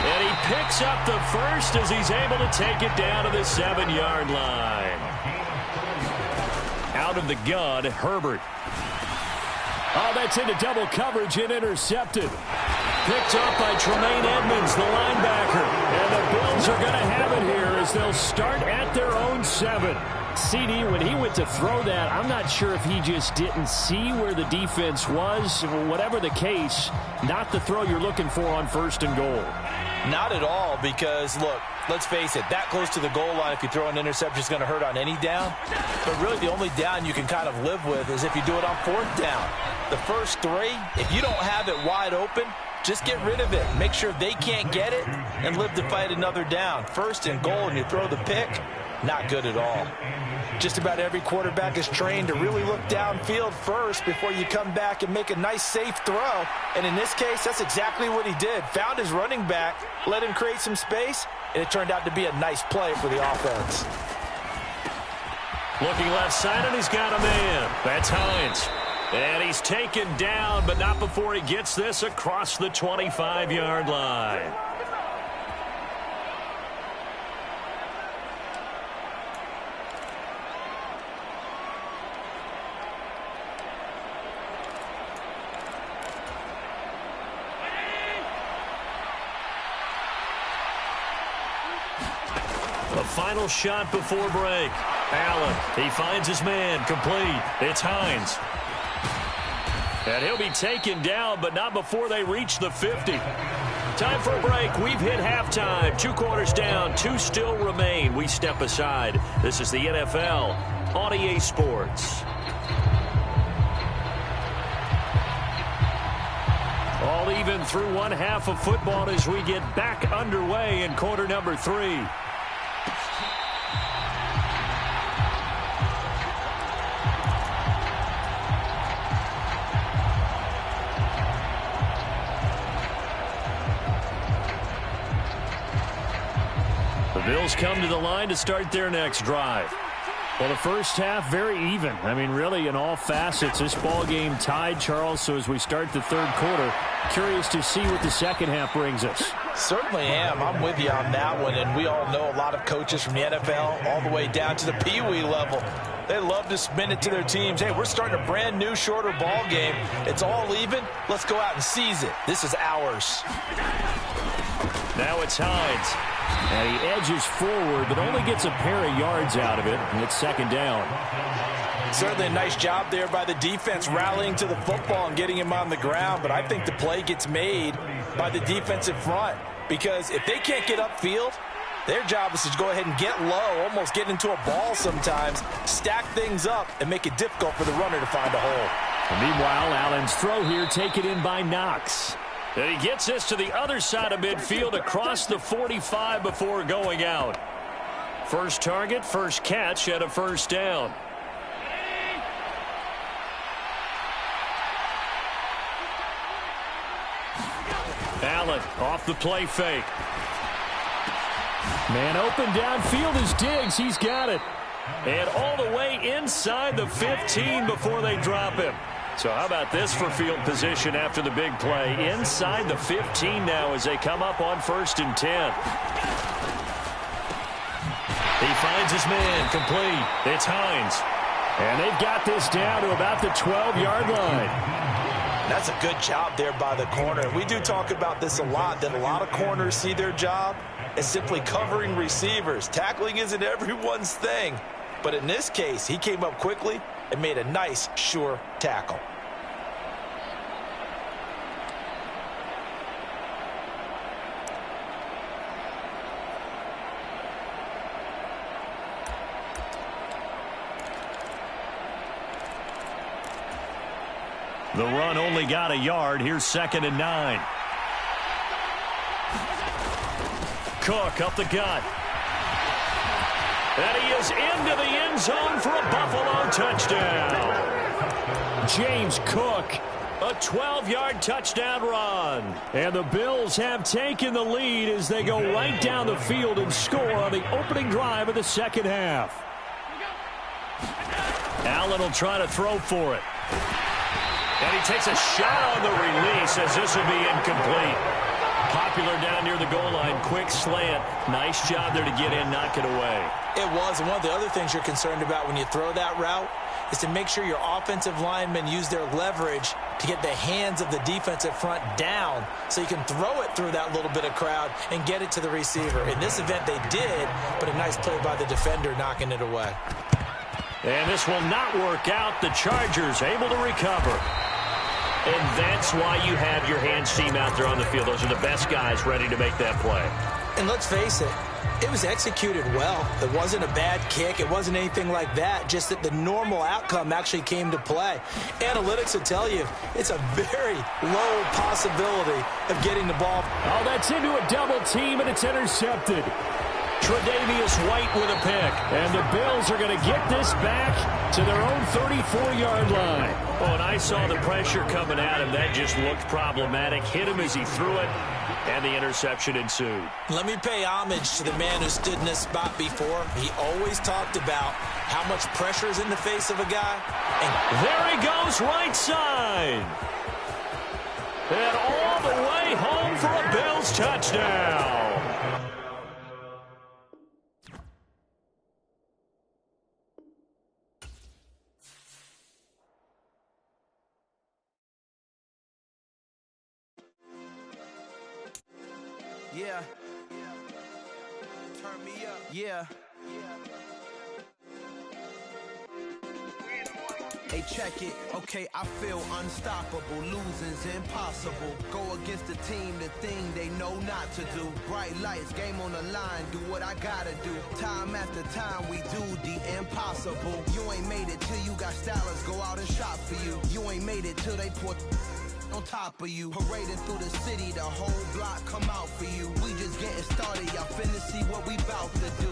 And he picks up the first as he's able to take it down to the 7-yard line. Out of the gun, Herbert. Oh, that's into double coverage and intercepted. Picked up by Tremaine Edmonds, the linebacker. And the Bills are going to have it here as they'll start at their own 7. CD, when he went to throw that, I'm not sure if he just didn't see where the defense was. Whatever the case, not the throw you're looking for on 1st and goal. Not at all, because, look, let's face it, that close to the goal line, if you throw an interception, is going to hurt on any down. But really, the only down you can kind of live with is if you do it on 4th down. The first 3, if you don't have it wide open, just get rid of it. Make sure they can't get it and live to fight another down. 1st and goal, and you throw the pick, not good at all. Just about every quarterback is trained to really look downfield first before you come back and make a nice, safe throw. And in this case, that's exactly what he did. Found his running back, let him create some space, and it turned out to be a nice play for the offense. Looking left side, and he's got a man. That's Hines. And he's taken down, but not before he gets this across the 25-yard line. The final shot before break. Allen, he finds his man, complete. It's Hines. And he'll be taken down, but not before they reach the 50. Time for a break. We've hit halftime. 2 quarters down, 2 still remain. We step aside. This is the NFL on EA Sports. All even through one half of football as we get back underway in quarter number 3. Bills come to the line to start their next drive. Well, the first half, very even. I mean, really, in all facets, this ball game tied, Charles. So as we start the 3rd quarter, curious to see what the second half brings us. Certainly am. I'm with you on that one. And we all know a lot of coaches from the NFL all the way down to the Pee-wee level. They love to spin it to their teams. Hey, we're starting a brand new, shorter ball game. It's all even. Let's go out and seize it. This is ours. Now it's Hines. And he edges forward, but only gets a pair of yards out of it, and it's 2nd down. Certainly a nice job there by the defense rallying to the football and getting him on the ground, but I think the play gets made by the defensive front because if they can't get upfield, their job is to go ahead and get low, almost get into a ball sometimes, stack things up, and make it difficult for the runner to find a hole. And meanwhile, Allen's throw here taken in by Knox. And he gets this to the other side of midfield across the 45 before going out. First target, first catch, and a 1st down. Allen off the play fake. Man open downfield is Diggs. He's got it. And all the way inside the 15 before they drop him. So how about this for field position after the big play? Inside the 15 now as they come up on 1st and 10. He finds his man, complete. It's Hines. And they've got this down to about the 12-yard line. That's a good job there by the corner. We do talk about this a lot, that a lot of corners see their job as simply covering receivers. Tackling isn't everyone's thing. But in this case, he came up quickly and made a nice, sure tackle. The run only got a yard. Here's 2nd and 9. Cook up the gut. And he is into the end zone for a Buffalo touchdown. James Cook. A 12-yard touchdown run. And the Bills have taken the lead as they go right down the field and score on the opening drive of the second half. Allen will try to throw for it. And he takes a shot on the release as this will be incomplete. Popular down near the goal line. Quick slant. Nice job there to get in, knock it away. It was. And one of the other things you're concerned about when you throw that route is to make sure your offensive linemen use their leverage to get the hands of the defensive front down so you can throw it through that little bit of crowd and get it to the receiver. In this event, they did, but a nice play by the defender knocking it away. And this will not work out. The Chargers able to recover. And that's why you have your hands team out there on the field. Those are the best guys ready to make that play. And let's face it, it was executed well. It wasn't a bad kick. It wasn't anything like that. Just that the normal outcome actually came to play. Analytics will tell you it's a very low possibility of getting the ball. Oh, that's into a double team, and it's intercepted. Tre'Davious White with a pick. And the Bills are going to get this back to their own 34-yard line. Oh, and I saw the pressure coming at him. That just looked problematic. Hit him as he threw it, and the interception ensued. Let me pay homage to the man who stood in this spot before. He always talked about how much pressure is in the face of a guy. And there he goes, right side. And all the way home for a Bills touchdown. Yeah. Turn me up. Yeah. Hey, check it. Okay, I feel unstoppable. Losing's impossible. Go against the team, the thing they know not to do. Bright lights, game on the line. Do what I gotta do. Time after time, we do the impossible. You ain't made it till you got stylists go out and shop for you. You ain't made it till they put on top of you. Parading through the city, the whole block come out for you. We just getting started, y'all finna see what we bout to do.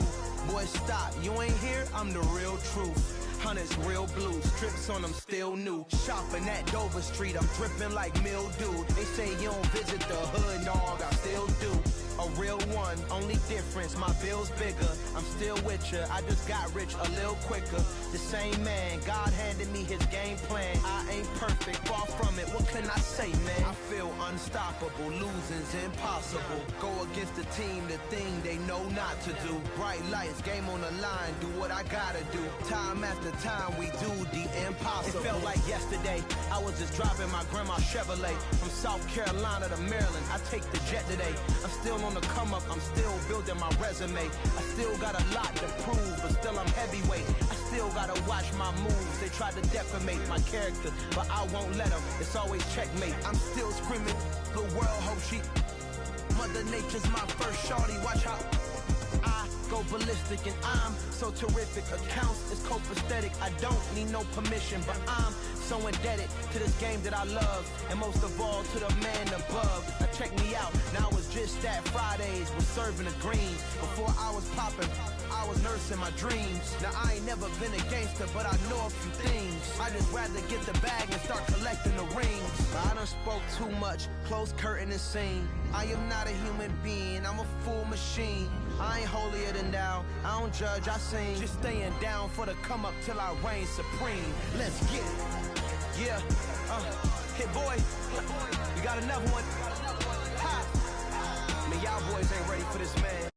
Boy, stop, you ain't here, I'm the real truth. Hunters, real blue, strips on them still new. Shopping at Dover Street, I'm dripping like mildew. They say you don't visit the hood, dog, I still do. A real one, only difference, my bill's bigger. I'm still with ya, I just got rich a little quicker. The same man, God handed me his game plan. I ain't perfect, far from it, what can I say, man? I feel unstoppable, losing's impossible. Go against the team, the thing they know not to do. Bright lights, game on the line, do what I gotta do. Time after time, we do the impossible. It felt like yesterday, I was just driving my grandma's Chevrolet. From South Carolina to Maryland, I take the jet today. I'm still on the come up, I'm still building my resume. I still got a lot to prove, but still I'm heavyweight. I still gotta watch my moves. They try to defamate my character, but I won't let them. It's always checkmate. I'm still screaming, the world hope she. Mother Nature's my first shorty, watch how I go ballistic, and I'm so terrific. Accounts is copacetic. I don't need no permission, but I'm so indebted to this game that I love, and most of all to the man above. Now check me out, now it's just that Fridays was serving the greens. Before I was popping, I was nursing my dreams. Now I ain't never been a gangster, but I know a few things. I just rather get the bag and start collecting the rings. But I done spoke too much, close curtain and scene. I am not a human being, I'm a full machine. I ain't holier than thou, I don't don't judge, I sing. Just staying down for the come up till I reign supreme. Let's get it. Yeah, hit boy. We got another one. Ha. Man, y'all boys ain't ready for this, man.